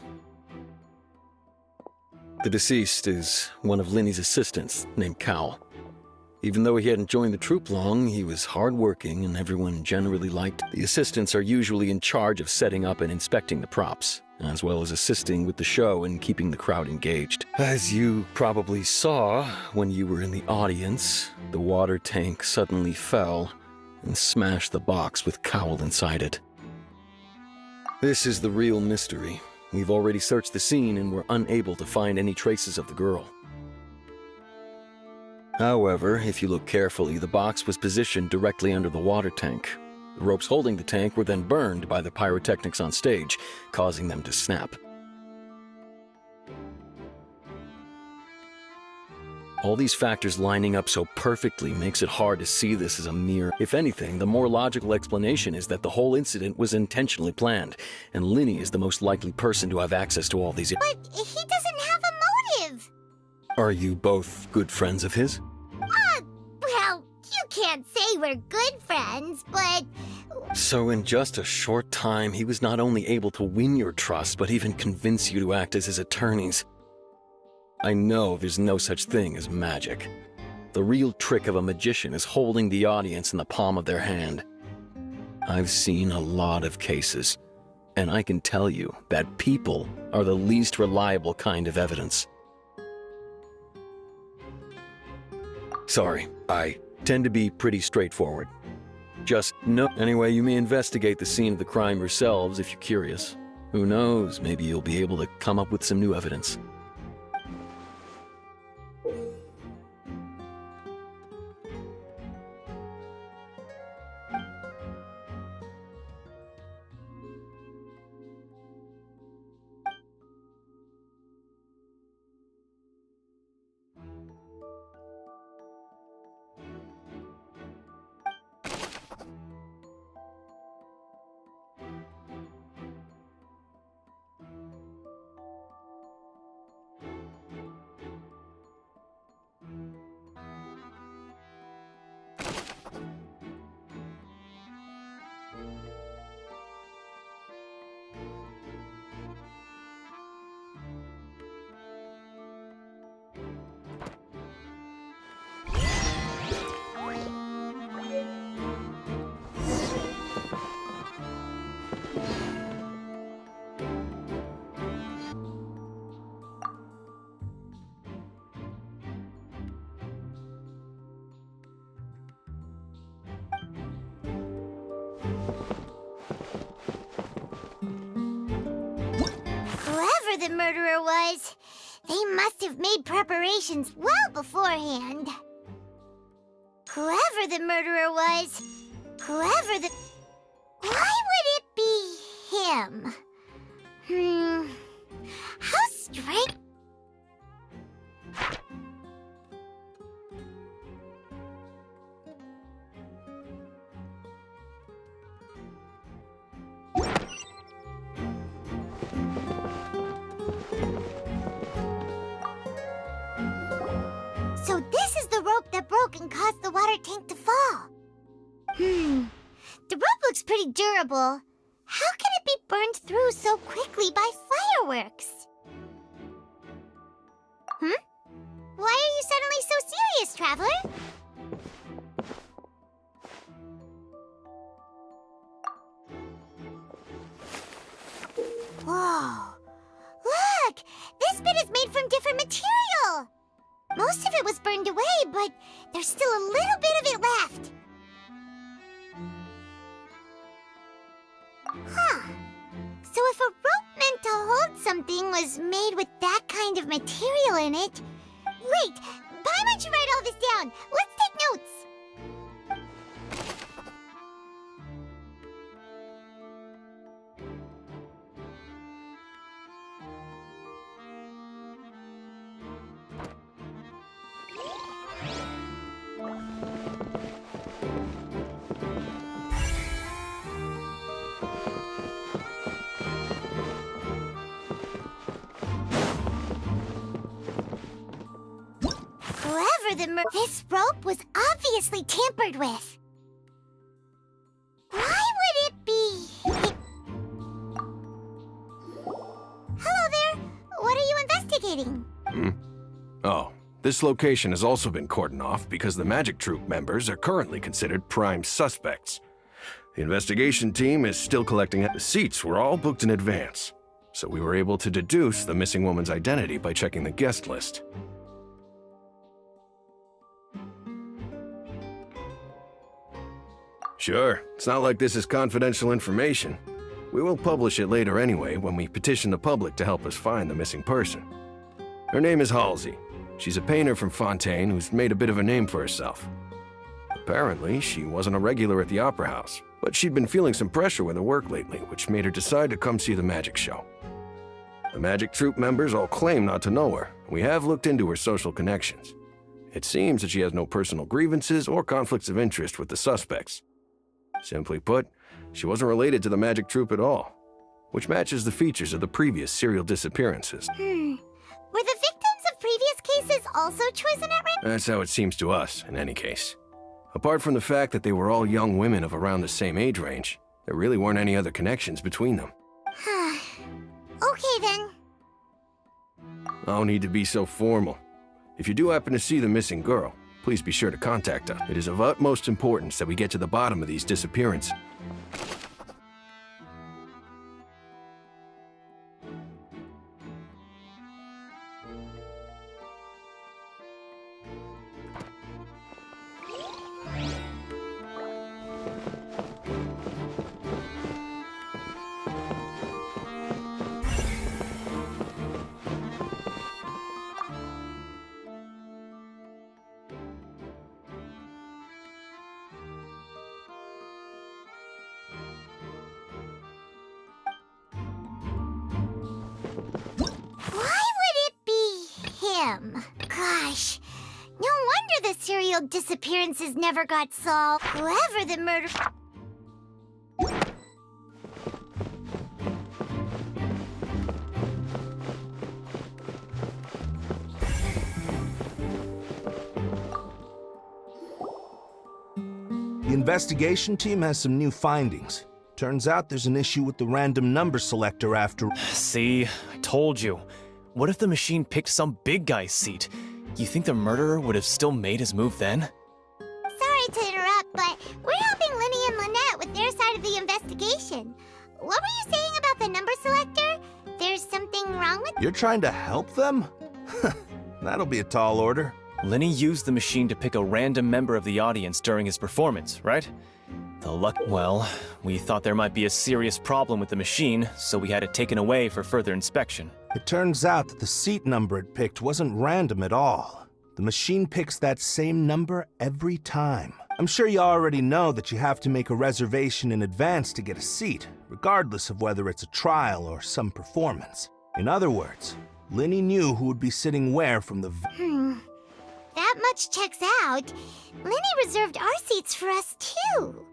S16: The deceased is one of Linny's assistants, named Cal. Even though he hadn't joined the troupe long, he was hardworking and everyone generally liked him. The assistants are usually in charge of setting up and inspecting the props, as well as assisting with the show and keeping the crowd engaged. As you probably saw when you were in the audience, the water tank suddenly fell and smashed the box with Cowl inside it. This is the real mystery. We've already searched the scene and were unable to find any traces of the girl. However, if you look carefully, the box was positioned directly under the water tank. The ropes holding the tank were then burned by the pyrotechnics on stage, causing them to snap. All these factors lining up so perfectly makes it hard to see this as a mere... If anything, the more logical explanation is that the whole incident was intentionally planned, and Linny is the most likely person to have access to all these...
S1: But he doesn't have a motive!
S16: Are you both good friends of his?
S1: Well, you can't say we're good friends, but...
S16: So in just a short time, he was not only able to win your trust, but even convince you to act as his attorneys. I know there's no such thing as magic. The real trick of a magician is holding the audience in the palm of their hand. I've seen a lot of cases, and I can tell you that people are the least reliable kind of evidence. Sorry, I tend to be pretty straightforward. Just no. Anyway, you may investigate the scene of the crime yourselves if you're curious. Who knows, maybe you'll be able to come up with some new evidence.
S1: whoever the murderer was, they must have made preparations well beforehand. Whoever the murderer was, whoever the... Why would it be him? How strange... So this is the rope that broke and caused the water tank to fall. The rope looks pretty durable. How can it be burned through so quickly by fireworks? Why are you suddenly so serious, Traveler? Whoa! Look! This bit is made from different material! Most of it was burned away, but there's still a little bit of it left. So if a rope meant to hold something was made with that kind of material in it... Wait! Why don't you write all this down? Let's take notes! This rope was obviously tampered with. Why would it be... Hello there. What are you investigating?
S6: Oh, this location has also been cordoned off because the Magic Troop members are currently considered prime suspects. The investigation team is still collecting it. The seats were all booked in advance, so we were able to deduce the missing woman's identity by checking the guest list. Sure, it's not like this is confidential information. We will publish it later anyway when we petition the public to help us find the missing person. Her name is Halsey. She's a painter from Fontaine who's made a bit of a name for herself. Apparently, she wasn't a regular at the Opera House, but she'd been feeling some pressure with her work lately, which made her decide to come see the magic show. The Magic Troop members all claim not to know her, and we have looked into her social connections. It seems that she has no personal grievances or conflicts of interest with the suspects. Simply put, she wasn't related to the Magic Troop at all, which matches the features of the previous serial disappearances.
S1: Were the victims of previous cases also chosen at random?
S6: That's how it seems to us, in any case. Apart from the fact that they were all young women of around the same age range, there really weren't any other connections between them.
S1: Okay then.
S6: No need to be so formal. If you do happen to see the missing girl, please be sure to contact us. It is of utmost importance that we get to the bottom of these disappearances.
S1: Gosh, no wonder the serial disappearances never got solved. Whoever the murder...
S6: The investigation team has some new findings. Turns out there's an issue with the random number selector after...
S17: See, I told you. What if the machine picked some big guy's seat? You think the murderer would have still made his move then?
S1: Sorry to interrupt, but we're helping Linny and Lynette with their side of the investigation. What were you saying about the number selector? There's something wrong with...
S6: You're trying to help them? That'll be a tall order.
S17: Linny used the machine to pick a random member of the audience during his performance, right? Well, we thought there might be a serious problem with the machine, so we had it taken away for further inspection.
S6: It turns out that the seat number it picked wasn't random at all. The machine picks that same number every time. I'm sure you already know that you have to make a reservation in advance to get a seat, regardless of whether it's a trial or some performance. In other words, Linny knew who would be sitting where from the...
S1: That much checks out. Linny reserved our seats for us, too.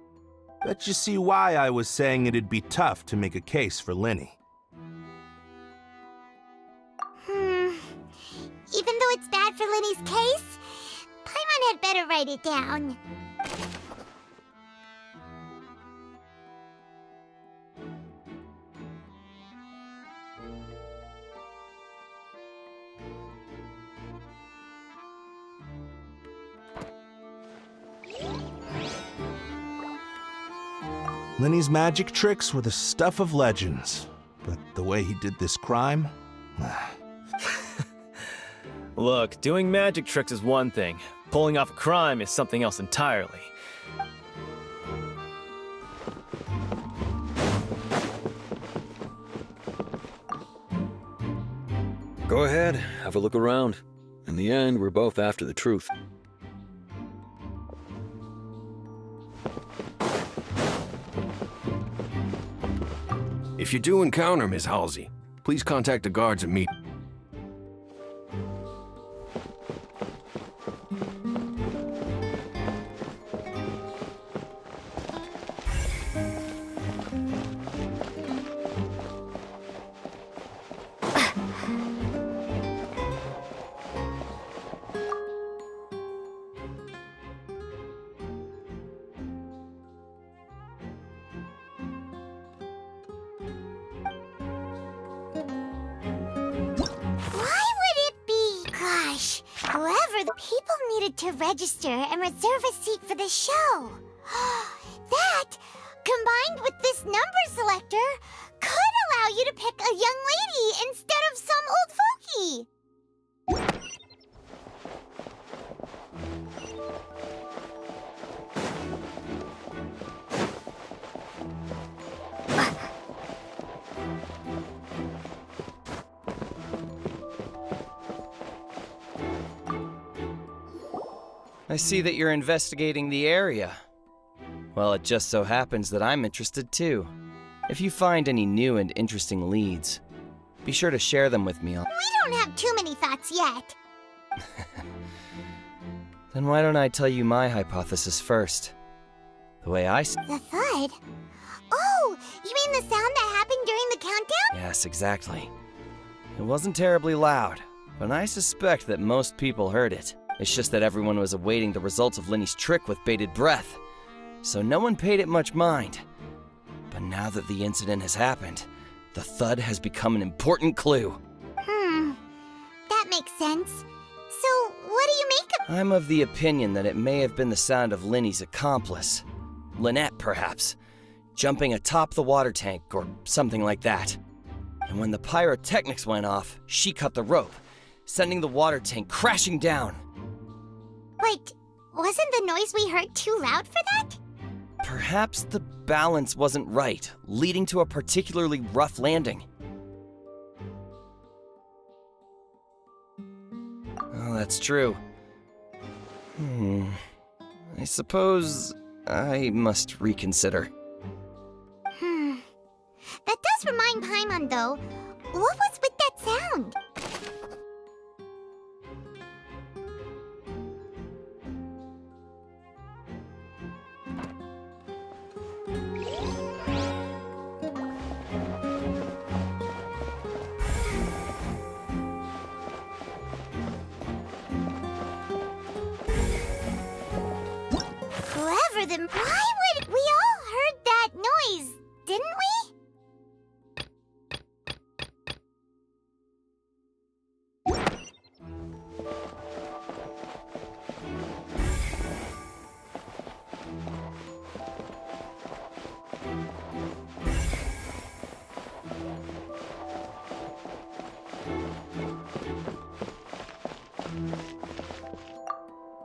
S6: Bet you see why I was saying it'd be tough to make a case for Linny.
S1: Even though it's bad for Linny's case, Paimon had better write it down.
S6: Linny's magic tricks were the stuff of legends, but the way he did this crime...
S17: Look, doing magic tricks is one thing. Pulling off a crime is something else entirely.
S16: Go ahead, have a look around. In the end, we're both after the truth.
S18: If you do encounter Miss Halsey, please contact the guards and meet.
S1: To register and reserve a seat for the show. That, combined with this number selector, could allow you to pick a young lady instead of some old fogey.
S19: I see that you're investigating the area. Well, it just so happens that I'm interested too. If you find any new and interesting leads, be sure to share them with me.
S1: We don't have too many thoughts yet.
S19: Then why don't I tell you my hypothesis first? The way I see...
S1: The thud? Oh, you mean the sound that happened during the countdown?
S19: Yes, exactly. It wasn't terribly loud, but I suspect that most people heard it. It's just that everyone was awaiting the results of Linny's trick with bated breath, so no one paid it much mind. But now that the incident has happened, the thud has become an important clue.
S1: That makes sense. So, what do you make of...
S19: I'm of the opinion that it may have been the sound of Linny's accomplice. Lynette, perhaps. Jumping atop the water tank, or something like that. And when the pyrotechnics went off, she cut the rope, sending the water tank crashing down.
S1: Wait, wasn't the noise we heard too loud for that?
S19: Perhaps the balance wasn't right, leading to a particularly rough landing. Oh, that's true. I suppose I must reconsider.
S1: That does remind Paimon, though. What was with that sound? Why would... We all heard that noise, didn't we?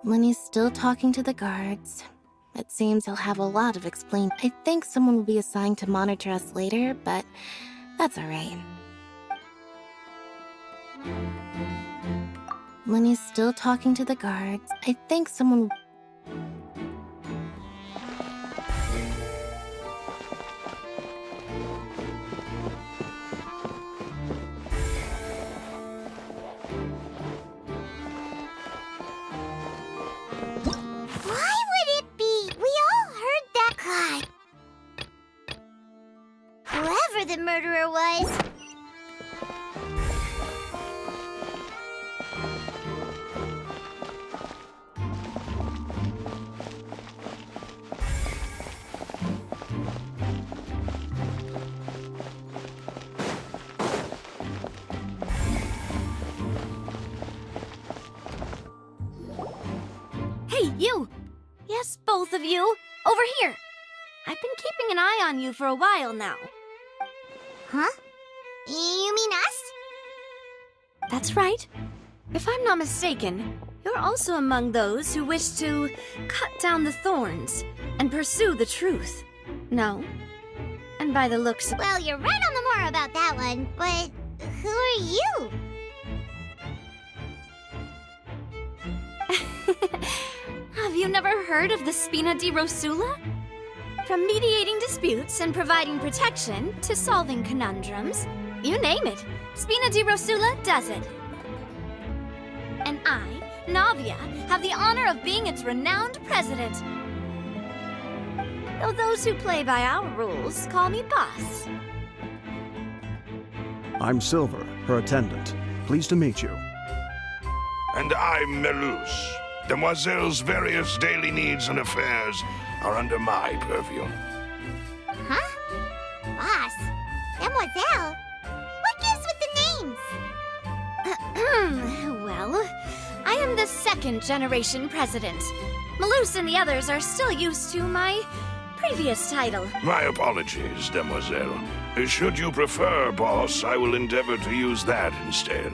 S4: Linny's still talking to the guards. It seems he'll have a lot of explain. I think someone will be assigned to monitor us later, but that's alright. Lenny's still talking to the guards. I think someone...
S1: Why would it be? We all heard that. God. Whoever the murderer was.
S20: Hey, you! Yes, both of you! Over here! I've been keeping an eye on you for a while now.
S1: Huh? You mean us?
S20: That's right. If I'm not mistaken, you're also among those who wish to cut down the thorns and pursue the truth. No? And by the looks of...
S1: Well, you're right on the more about that one, but who are you?
S20: Have you never heard of the Spina di Rosula? From mediating disputes and providing protection to solving conundrums, you name it, Spina di Rosula does it. And I, Navia, have the honor of being its renowned president. Though those who play by our rules call me boss.
S21: I'm Silver, her attendant. Pleased to meet you.
S6: And I'm Melus. Demoiselle's various daily needs and affairs are under my purview.
S1: Huh? Boss? Demoiselle? What gives with the names?
S20: Well, I am the second generation president. Melus and the others are still used to my previous title.
S6: My apologies, Demoiselle. Should you prefer, boss, I will endeavor to use that instead.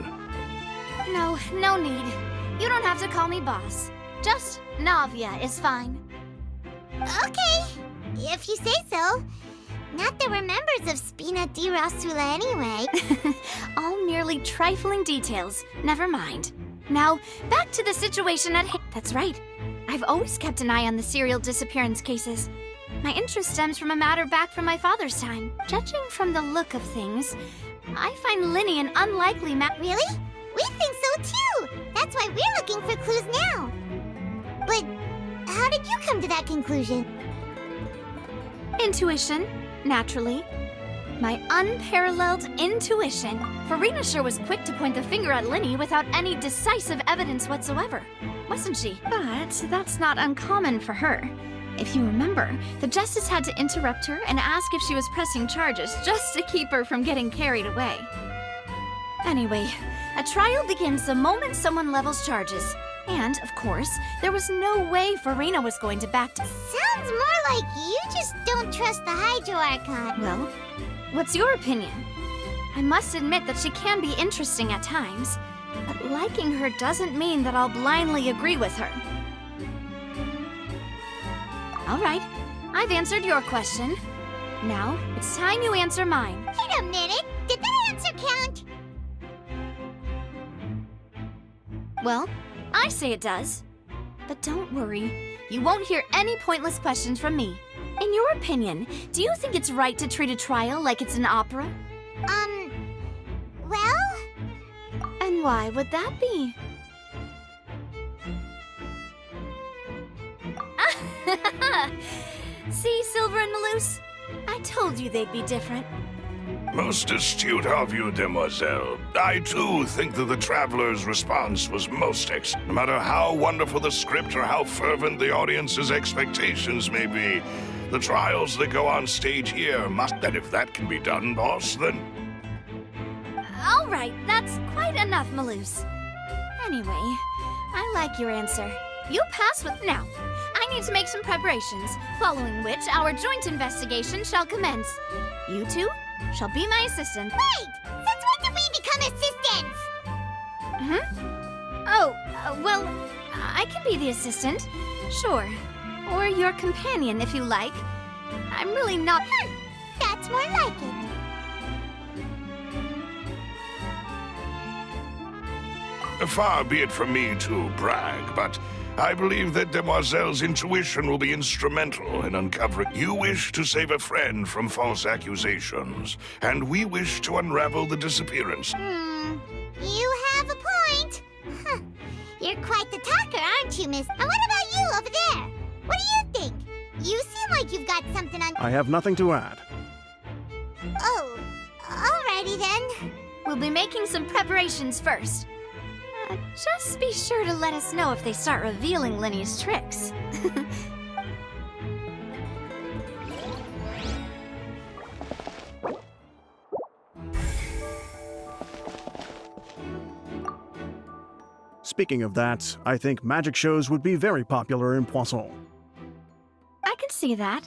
S20: No need. You don't have to call me boss. Just Navia is fine.
S1: Okay, if you say so. Not that we're members of Spina di Rosula anyway.
S20: All merely trifling details. Never mind. Now, back to the situation at hand. That's right. I've always kept an eye on the serial disappearance cases. My interest stems from a matter back from my father's time. Judging from the look of things, I find Linny an unlikely
S1: Really? We think so too! That's why we're looking for clues now. But how did you come to that conclusion?
S20: Intuition, naturally. My unparalleled intuition. Farina sure was quick to point the finger at Linny without any decisive evidence whatsoever, wasn't she? But that's not uncommon for her. If you remember, the justice had to interrupt her and ask if she was pressing charges just to keep her from getting carried away. Anyway, a trial begins the moment someone levels charges. And, of course, there was no way Farina was going to back down.
S1: Sounds more like you just don't trust the Hydro Archon.
S20: Well, what's your opinion? I must admit that she can be interesting at times, but liking her doesn't mean that I'll blindly agree with her. All right, I've answered your question. Now, it's time you answer mine.
S1: Wait a minute, did that answer count?
S20: Well, I say it does. But don't worry, you won't hear any pointless questions from me. In your opinion, do you think it's right to treat a trial like it's an opera?
S1: Well?
S20: And why would that be? See, Silver and Melus? I told you they'd be different.
S6: Most astute of you, Demoiselle. I, too, think that the Traveler's response was most excellent. No matter how wonderful the script or how fervent the audience's expectations may be, the trials that go on stage here must... And if that can be done, boss, then...
S20: All right, that's quite enough, Melus. Anyway, I like your answer. You pass with... Now, I need to make some preparations, following which our joint investigation shall commence. You two shall be my assistant.
S1: Wait! Since when did we become assistants?
S20: Huh? Oh, well, I can be the assistant. Sure. Or your companion, if you like. I'm really not...
S1: That's more like it.
S3: Far be it from me to brag, but I believe that Demoiselle's intuition will be instrumental in uncovering. You wish to save a friend from false accusations, and we wish to unravel the disappearance.
S1: You have a point. Huh. You're quite the talker, aren't you, miss? And what about you over there? What do you think? You seem like you've got something on...
S21: I have nothing to add.
S1: Oh, alrighty then.
S20: We'll be making some preparations first. Just be sure to let us know if they start revealing Lenny's tricks.
S21: Speaking of that, I think magic shows would be very popular in Poisson.
S20: I can see that.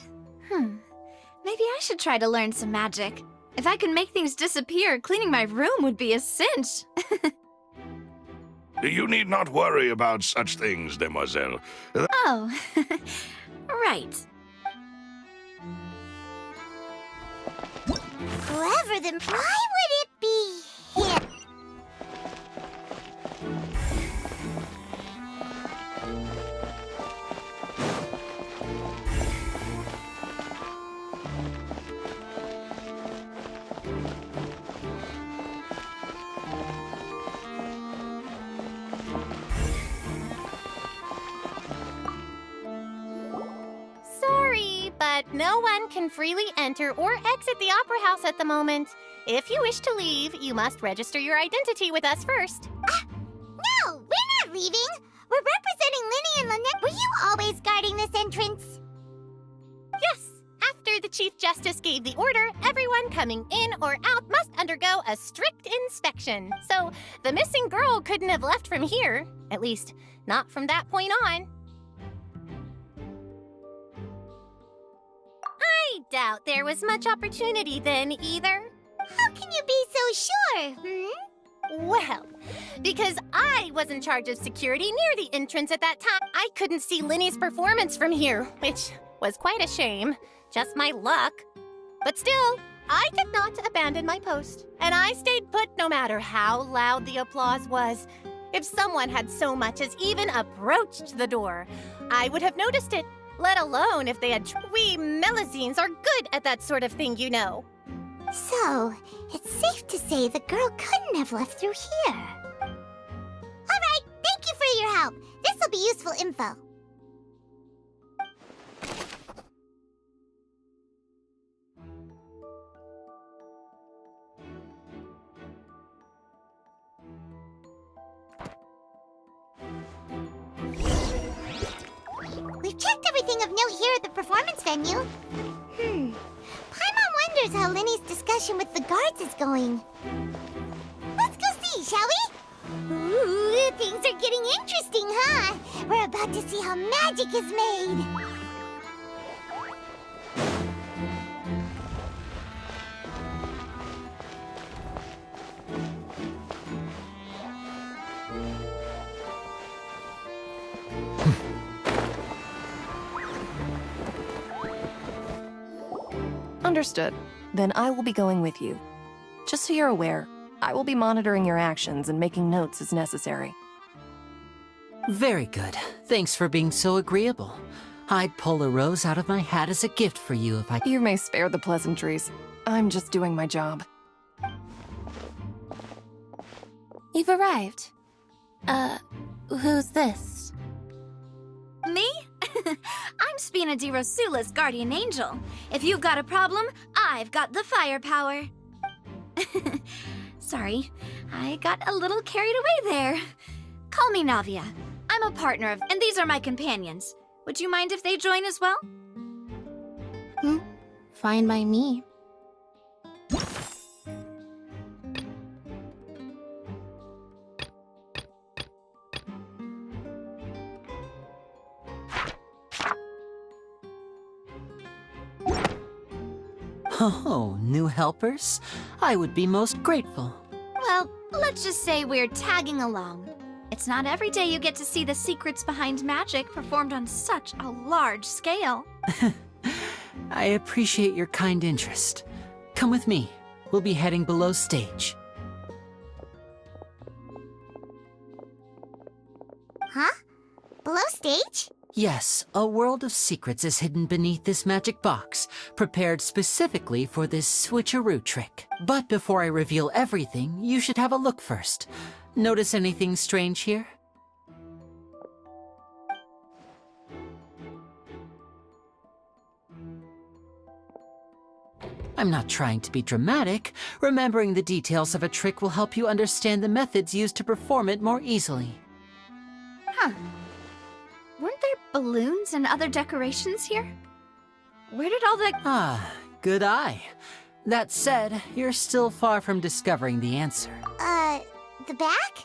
S20: Maybe I should try to learn some magic. If I could make things disappear, cleaning my room would be a cinch.
S3: You need not worry about such things, Demoiselle.
S20: Oh, right.
S1: Whoever the... Why would it be him?
S22: Sorry, but no one can freely enter or exit the Opera House at the moment. If you wish to leave, you must register your identity with us first.
S1: No, we're not leaving. We're representing Lenny and Lynette. Were you always guarding this entrance?
S22: Yes. After the Chief Justice gave the order, everyone coming in or out must undergo a strict inspection. So the missing girl couldn't have left from here. At least, not from that point on. I doubt there was much opportunity then, either.
S1: How can you be so sure,
S22: Well, because I was in charge of security near the entrance at that time, I couldn't see Lenny's performance from here, which was quite a shame. Just my luck. But still, I did not abandon my post, and I stayed put no matter how loud the applause was. If someone had so much as even approached the door, I would have noticed it, let alone if they had... We Melusines are good at that sort of thing, you know.
S1: So, it's safe to say the girl couldn't have left through here. Alright, thank you for your help. This will be useful info. We've checked everything of note here at the performance venue. Paimon wonders how Lenny's discussion with the guards is going. Let's go see, shall we? Ooh, things are getting interesting, huh? We're about to see how magic is made.
S23: Understood. Then I will be going with you. Just so you're aware, I will be monitoring your actions and making notes as necessary.
S2: Very good. Thanks for being so agreeable. I'd pull a rose out of my hat as a gift for you if I...
S23: You may spare the pleasantries. I'm just doing my job.
S4: You've arrived. Who's this?
S20: Me? I'm Spina di Rosula's guardian angel. If you've got a problem, I've got the firepower. Sorry, I got a little carried away there. Call me Navia. I'm a partner of, and these are my companions. Would you mind if they join as well?
S4: Fine by me.
S2: Oh, new helpers? I would be most grateful.
S20: Well, let's just say we're tagging along. It's not every day you get to see the secrets behind magic performed on such a large scale.
S2: I appreciate your kind interest. Come with me. We'll be heading below stage.
S1: Huh? Below stage?
S2: Yes, a world of secrets is hidden beneath this magic box, prepared specifically for this switcheroo trick. But before I reveal everything, you should have a look first. Notice anything strange here? I'm not trying to be dramatic. Remembering the details of a trick will help you understand the methods used to perform it more easily.
S20: Huh. Weren't there balloons and other decorations here? Where did all the...
S2: Ah, good eye. That said, you're still far from discovering the answer.
S1: The back?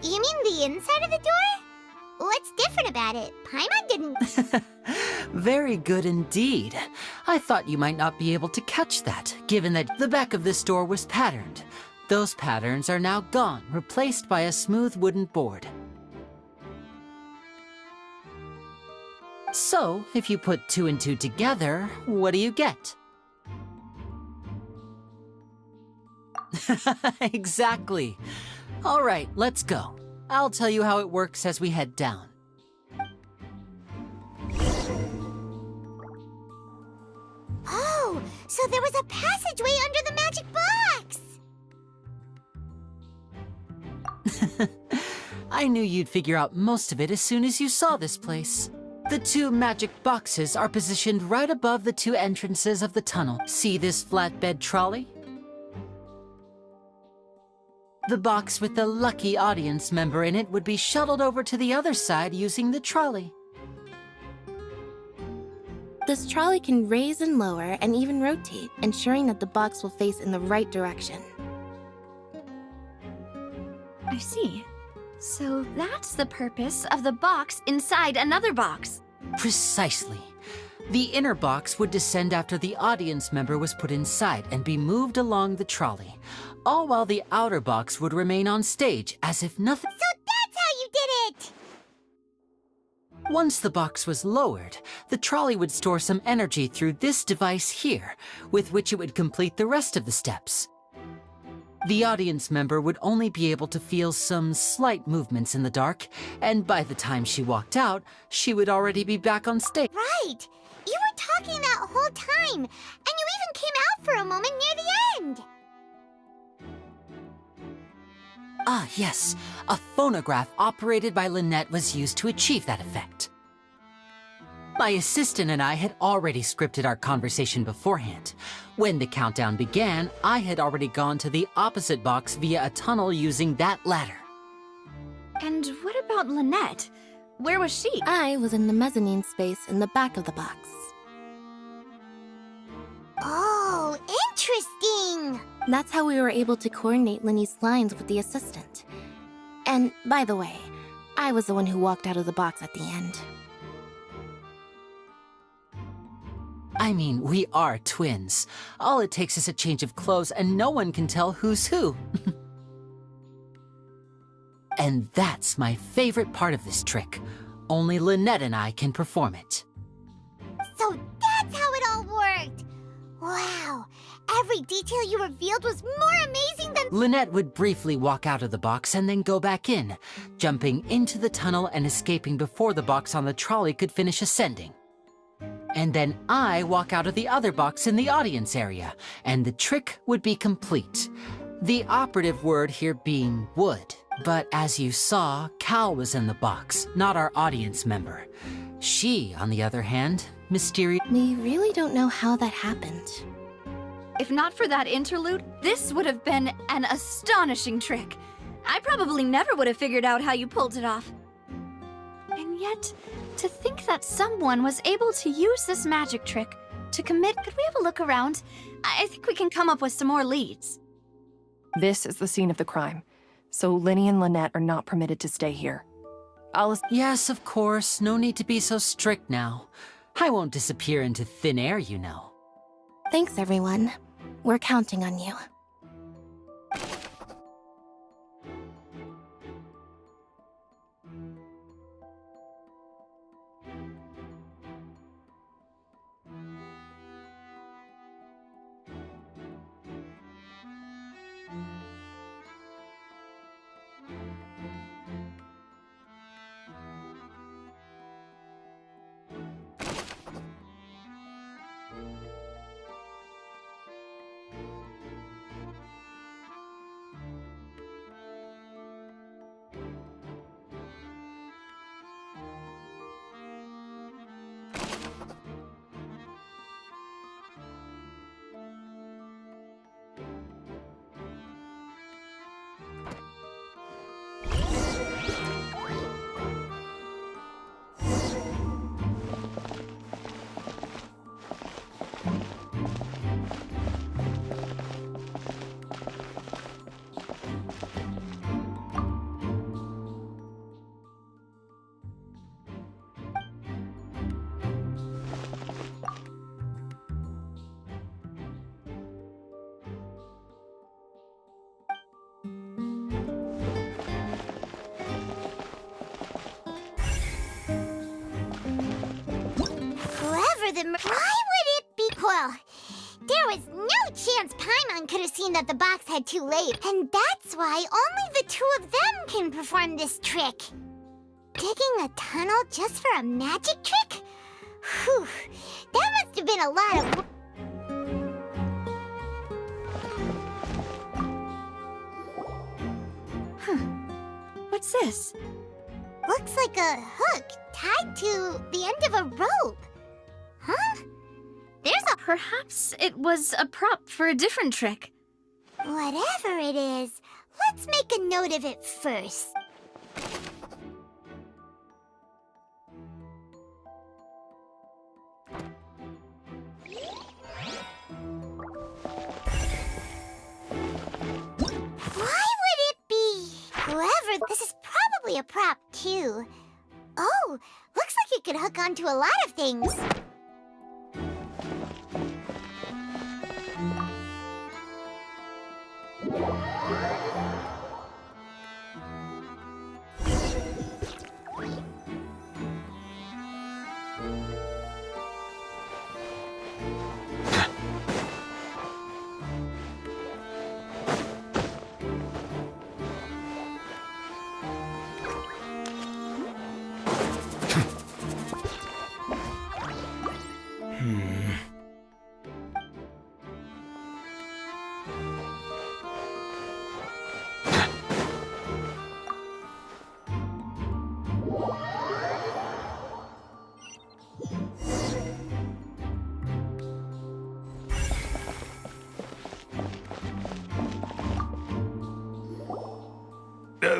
S1: You mean the inside of the door? What's different about it? Paimon didn't...
S2: Very good indeed. I thought you might not be able to catch that, given that the back of this door was patterned. Those patterns are now gone, replaced by a smooth wooden board. So, if you put 2 and 2 together, what do you get? Exactly. All right, let's go. I'll tell you how it works as we head down.
S1: Oh, so there was a passageway under the magic box!
S2: I knew you'd figure out most of it as soon as you saw this place. The 2 magic boxes are positioned right above the 2 entrances of the tunnel. See this flatbed trolley? The box with the lucky audience member in it would be shuttled over to the other side using the trolley.
S4: This trolley can raise and lower and even rotate, ensuring that the box will face in the right direction.
S20: I see. So that's the purpose of the box inside another box.
S2: Precisely. The inner box would descend after the audience member was put inside and be moved along the trolley, all while the outer box would remain on stage as if nothing...
S1: So that's how you did it!
S2: Once the box was lowered, the trolley would store some energy through this device here, with which it would complete the rest of the steps. The audience member would only be able to feel some slight movements in the dark, and by the time she walked out, she would already be back on stage.
S1: Right! You were talking that whole time, and you even came out for a moment near the end!
S2: Ah, yes. A phonograph operated by Lynette was used to achieve that effect. My assistant and I had already scripted our conversation beforehand. When the countdown began, I had already gone to the opposite box via a tunnel using that ladder.
S20: And what about Lynette? Where was she?
S4: I was in the mezzanine space in the back of the box.
S1: Oh, interesting!
S4: That's how we were able to coordinate Linny's lines with the assistant. And, by the way, I was the one who walked out of the box at the end.
S2: I mean, we are twins. All it takes is a change of clothes and no one can tell who's who. And that's my favorite part of this trick. Only Lynette and I can perform it.
S1: So that's how it all worked! Wow, every detail you revealed was more amazing than—
S2: Lynette would briefly walk out of the box and then go back in, jumping into the tunnel and escaping before the box on the trolley could finish ascending. And then I walk out of the other box in the audience area, and the trick would be complete. The operative word here being would. But as you saw, Cal was in the box, not our audience member. She, on the other hand,
S4: We really don't know how that happened.
S20: If not for that interlude, this would have been an astonishing trick. I probably never would have figured out how you pulled it off. And yet, to think that someone was able to use this magic trick to commit— Could we have a look around? I think we can come up with some more leads.
S23: This is the scene of the crime, so Linny and Lynette are not permitted to stay here.
S2: Yes, of course. No need to be so strict now. I won't disappear into thin air, you know.
S4: Thanks, everyone. We're counting on you.
S1: the... Why would it be... Well, there was no chance Paimon could have seen that the box had two layers. And that's why only the two of them can perform this trick. Digging a tunnel just for a magic trick? Whew, that must have been a lot of...
S20: What's this?
S1: Looks like a hook tied to the end of a rope. Huh? There's a...
S20: Perhaps it was a prop for a different trick.
S1: Whatever it is, let's make a note of it first. Why would it be? Whoever... This is probably a prop, too. Oh, looks like it could hook onto a lot of things.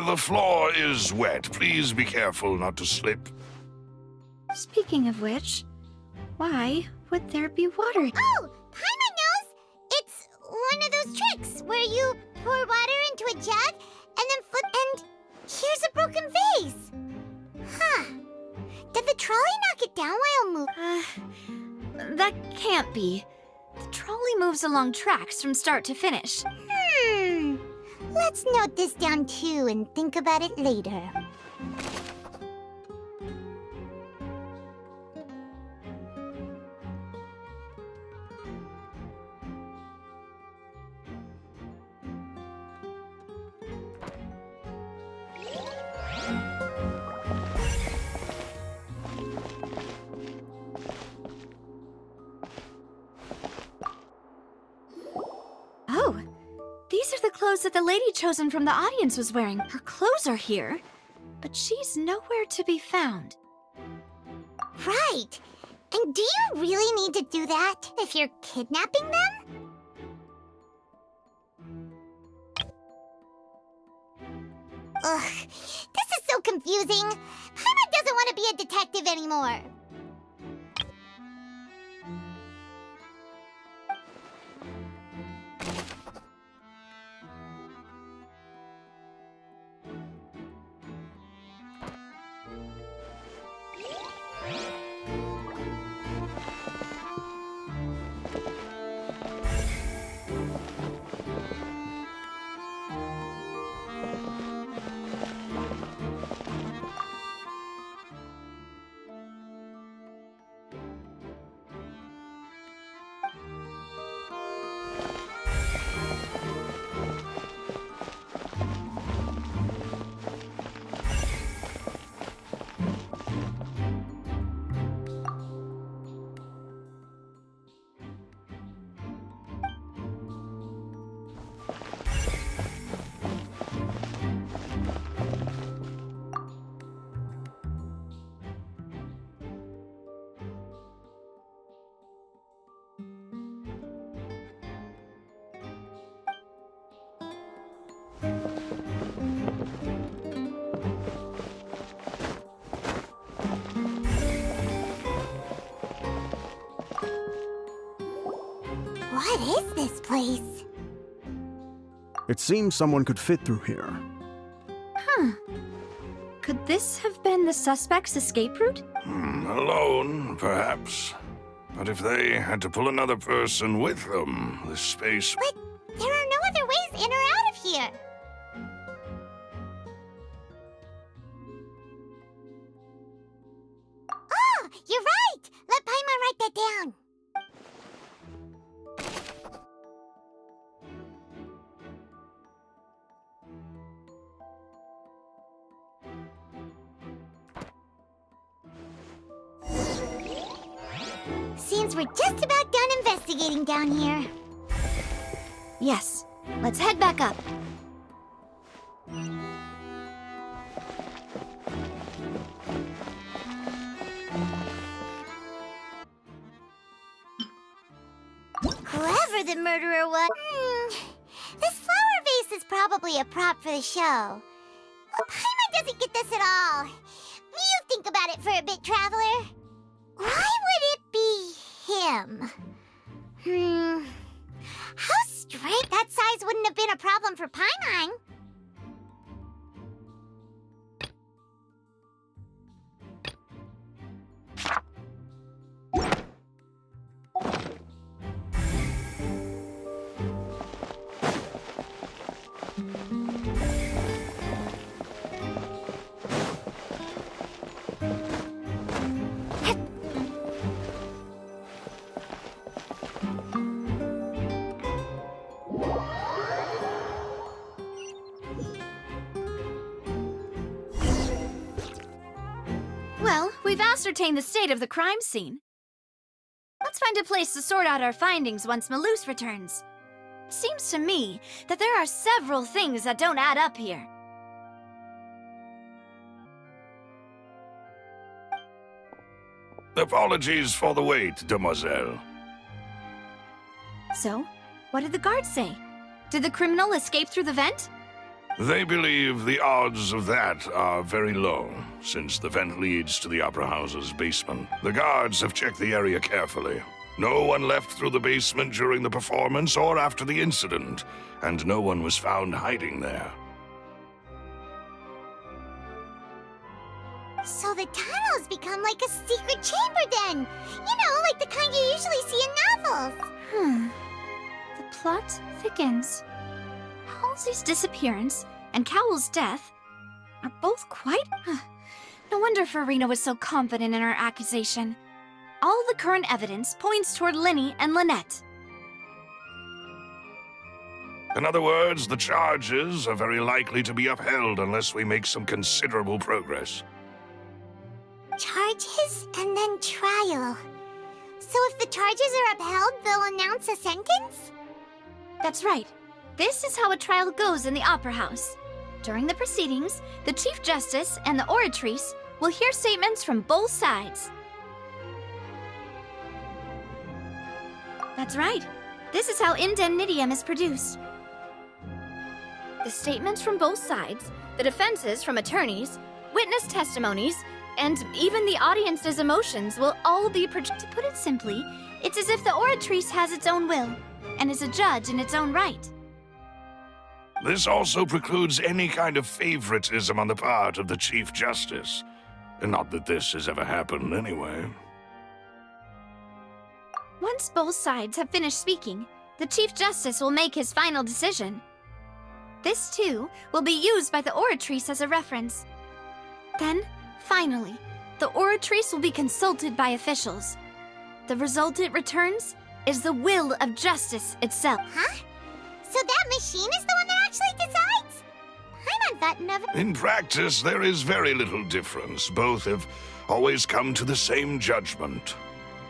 S3: The floor is wet. Please be careful not to slip.
S20: Speaking of which, why would there be water?
S1: Oh, Paimon knows! It's one of those tricks where you pour water into a jug and then flip, and here's a broken vase. Huh. Did the trolley knock it down while moving?
S20: That can't be. The trolley moves along tracks from start to finish.
S1: Let's note this down too and think about it later.
S20: Oh, these are the clothes that the lady chosen from the audience was wearing. Her clothes are here, but she's nowhere to be found.
S1: Right. And do you really need to do that if you're kidnapping them? Ugh, this is so confusing. Paimon doesn't want to be a detective anymore. What is this place?
S21: It seems someone could fit through here.
S20: Huh. Could this have been the suspect's escape route?
S3: Alone, perhaps. But if they had to pull another person with them, this space...
S1: But there are no other ways in or out of here. Oh, you're right! Let Paimon write that get down. Seems we're just about done investigating down here.
S20: Yes, let's head back up.
S1: Whoever the murderer was... This flower vase is probably a prop for the show. Paimon doesn't get this at all. You think about it for a bit, Traveler. Why would it be him? How straight? That size wouldn't have been a problem for Paimon.
S20: Well, we've ascertained the state of the crime scene. Let's find a place to sort out our findings once Malus returns. It seems to me that there are several things that don't add up here.
S3: Apologies for the wait, demoiselle.
S20: So, what did the guards say? Did the criminal escape through the vent?
S3: They believe the odds of that are very low, since the vent leads to the Opera House's basement. The guards have checked the area carefully. No one left through the basement during the performance or after the incident, and no one was found hiding there.
S1: So the tunnels become like a secret chamber then. You know, like the kind you usually see in novels.
S20: The plot thickens. Halsey's disappearance and Cowell's death are both quite... No wonder Farina was so confident in her accusation. All the current evidence points toward Linny and Lynette.
S3: In other words, the charges are very likely to be upheld unless we make some considerable progress.
S1: Charges and then trial. So if the charges are upheld, they'll announce a sentence?
S20: That's right. This is how a trial goes in the Opera House. During the proceedings, the Chief Justice and the Oratrice will hear statements from both sides. That's right. This is how indemnitium is produced. The statements from both sides, the defenses from attorneys, witness testimonies, and even the audience's emotions will all be projected. To put it simply, it's as if the Oratrice has its own will, and is a judge in its own right.
S3: This also precludes any kind of favoritism on the part of the Chief Justice. Not that this has ever happened anyway.
S20: Once both sides have finished speaking, the Chief Justice will make his final decision. This, too, will be used by the Oratrice as a reference. Then, finally, the Oratrice will be consulted by officials. The result it returns is the will of justice itself.
S1: Huh? So that machine is the one that actually decides? I'm on that never...
S3: In practice, there is very little difference. Both have always come to the same judgment.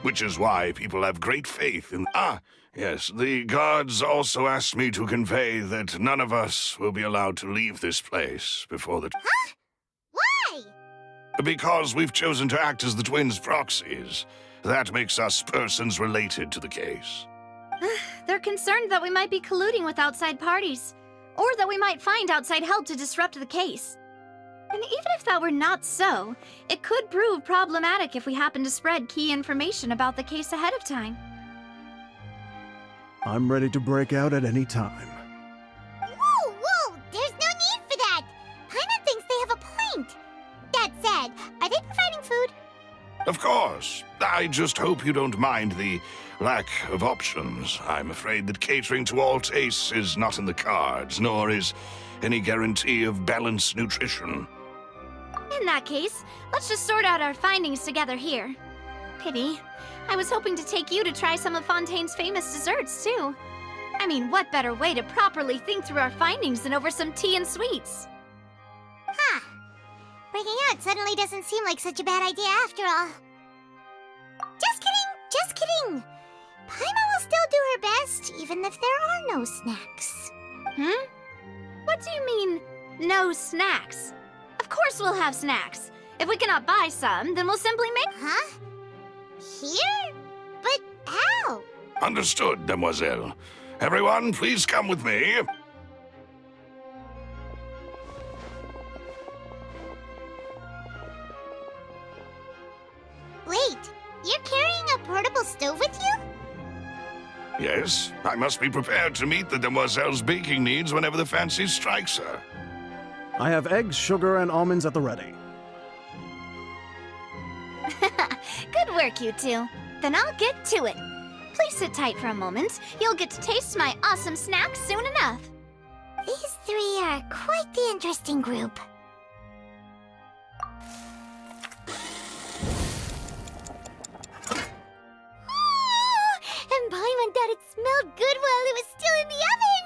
S3: Which is why people have great faith in... Yes, the guards also asked me to convey that none of us will be allowed to leave this place before the...
S1: Huh? Why?
S3: Because we've chosen to act as the twins' proxies. That makes us persons related to the case.
S20: They're concerned that we might be colluding with outside parties, or that we might find outside help to disrupt the case. And even if that were not so, it could prove problematic if we happen to spread key information about the case ahead of time.
S21: I'm ready to break out at any time.
S1: Whoa! There's no need for that! Paimon thinks they have a point. That said, are they providing food?
S3: Of course. I just hope you don't mind the lack of options. I'm afraid that catering to all tastes is not in the cards, nor is any guarantee of balanced nutrition.
S20: In that case, let's just sort out our findings together here. Pity. I was hoping to take you to try some of Fontaine's famous desserts, too. I mean, what better way to properly think through our findings than over some tea and sweets?
S1: Huh. Breaking out suddenly doesn't seem like such a bad idea after all. Just kidding! Just kidding! Paimon will still do her best, even if there are no snacks.
S20: Hmm? What do you mean, no snacks? Of course we'll have snacks. If we cannot buy some, then we'll simply make—
S1: Huh? Here? But how?
S3: Understood, demoiselle. Everyone, please come with me.
S1: Wait, you're carrying a portable stove with you?
S3: Yes, I must be prepared to meet the demoiselle's baking needs whenever the fancy strikes her.
S21: I have eggs, sugar, and almonds at the ready.
S20: Good work, you two. Then I'll get to it. Please sit tight for a moment. You'll get to taste my awesome snacks soon enough.
S1: These three are quite the interesting group. And Paimon thought it smelled good while it was still in the oven!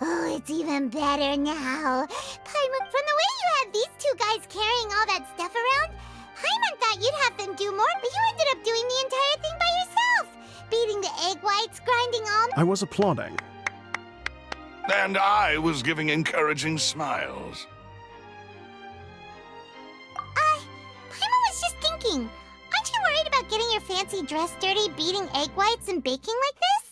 S1: Oh, it's even better now. Paimon, from the way you had these two guys carrying all that stuff around, Paimon thought you'd have them do more, but you ended up doing the entire thing by yourself! Beating the egg whites, grinding almonds.
S21: I was applauding.
S3: And I was giving encouraging smiles.
S1: Paimon was just thinking, aren't you worried about getting your fancy dress dirty, beating egg whites, and baking like this?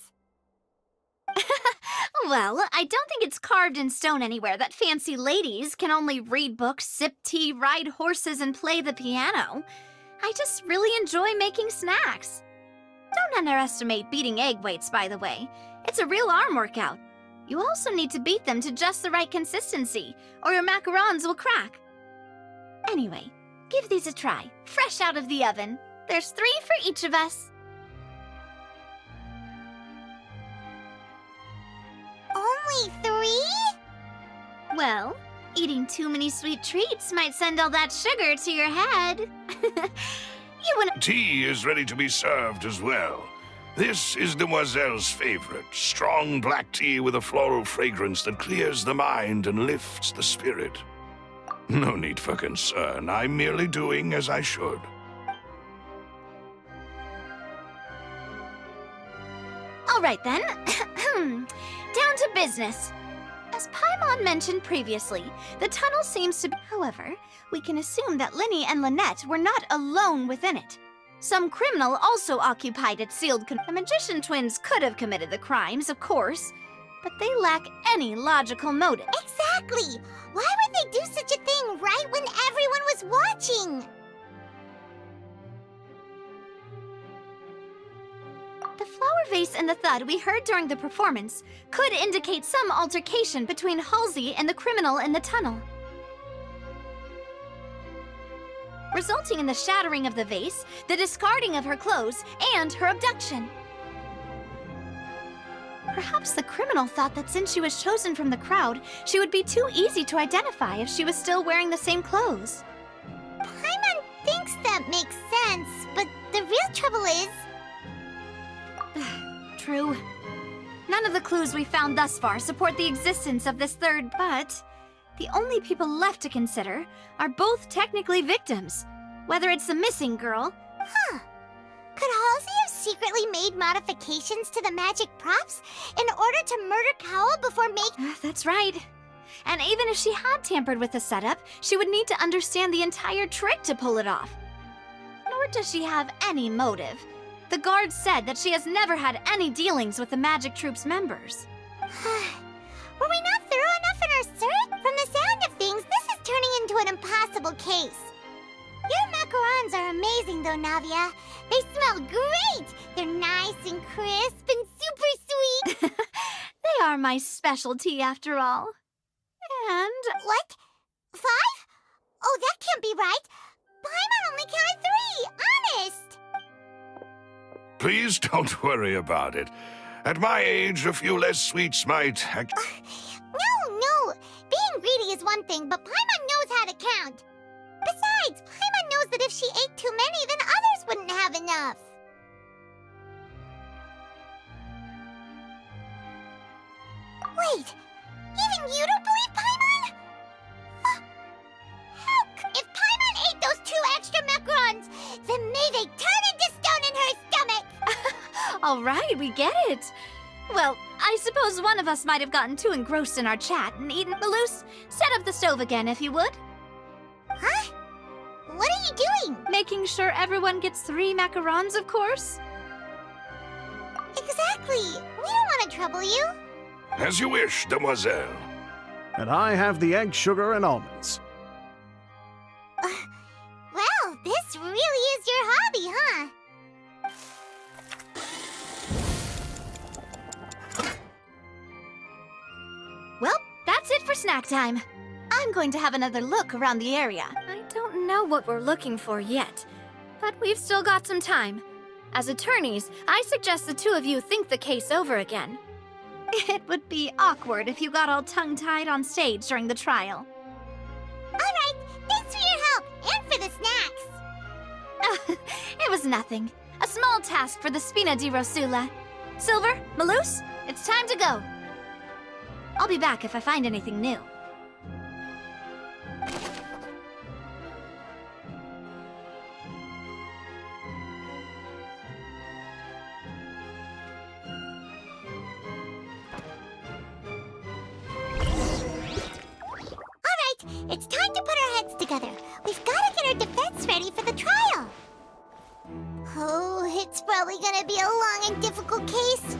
S20: Well, I don't think it's carved in stone anywhere that fancy ladies can only read books, sip tea, ride horses, and play the piano. I just really enjoy making snacks. Don't underestimate beating egg whites, by the way. It's a real arm workout. You also need to beat them to just the right consistency, or your macarons will crack. Anyway, give these a try, fresh out of the oven. There's 3 for each of us.
S1: Only 3?
S20: Well, eating too many sweet treats might send all that sugar to your head. You wouldn't—
S3: Tea is ready to be served as well. This is Demoiselle's favorite, strong black tea with a floral fragrance that clears the mind and lifts the spirit. No need for concern. I'm merely doing as I should.
S20: All right then. Down to business. As Paimon mentioned previously, the tunnel seems to be— However, we can assume that Linny and Lynette were not alone within it. Some criminal also occupied its sealed— The magician twins could have committed the crimes, of course, but they lack any logical motive.
S1: Exactly! Why would they do such a thing right when everyone was watching?
S20: The flower vase and the thud we heard during the performance could indicate some altercation between Halsey and the criminal in the tunnel, resulting in the shattering of the vase, the discarding of her clothes, and her abduction. Perhaps the criminal thought that since she was chosen from the crowd, she would be too easy to identify if she was still wearing the same clothes.
S1: Paimon thinks that makes sense, but the real trouble is—
S20: True. None of the clues we found thus far support the existence of this third, but the only people left to consider are both technically victims, whether it's the missing girl—
S1: Huh. Could Halsey have secretly made modifications to the magic props in order to murder Cowell before making—
S20: That's right. And even if she had tampered with the setup, she would need to understand the entire trick to pull it off. Nor does she have any motive. The guards said that she has never had any dealings with the magic troop's members.
S1: Were we not thorough enough in our search? From the sound of things, this is turning into an impossible case. Your macarons are amazing though, Navia. They smell great! They're nice and crisp and super sweet!
S20: They are my specialty after all. And—
S1: What? 5? Oh, that can't be right! Paimon only counted 3! Honest!
S3: Please don't worry about it. At my age, a few less sweets might
S1: No! Being greedy is one thing, but Paimon knows how to count. Besides, Paimon knows that if she ate too many, then others wouldn't have enough. enough. Wait, even you don't believe Paimon? If Paimon ate those 2 extra macarons, then may they turn into stone in her stomach!
S20: All right, we get it. Well, I suppose one of us might have gotten too engrossed in our chat and eaten. Malus, set up the stove again if you would.
S1: Huh? What are you doing?
S20: Making sure everyone gets 3 macarons, of course.
S1: Exactly. We don't want to trouble you.
S3: As you wish, demoiselle.
S21: And I have the egg, sugar, and almonds.
S1: Well, this really is your hobby, huh?
S20: Well, that's it for snack time. I'm going to have another look around the area. I don't know what we're looking for yet, but we've still got some time. As attorneys, I suggest the 2 of you think the case over again. It would be awkward if you got all tongue-tied on stage during the trial.
S1: All right, thanks for your help and for the snacks.
S20: It was nothing. A small task for the Spina di Rosula. Silver, Malus, it's time to go. I'll be back if I find anything new.
S1: It's time to put our heads together. We've got to get our defense ready for the trial. Oh, it's probably gonna be a long and difficult case.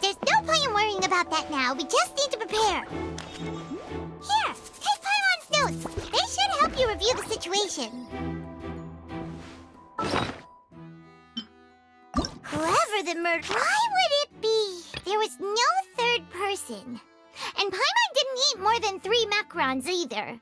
S1: There's no point in worrying about that now. We just need to prepare. Here, take Paimon's notes. They should help you review the situation. Whoever the murderer... Why would it be? There was no third person. And Paimon didn't eat more than 3 macarons either.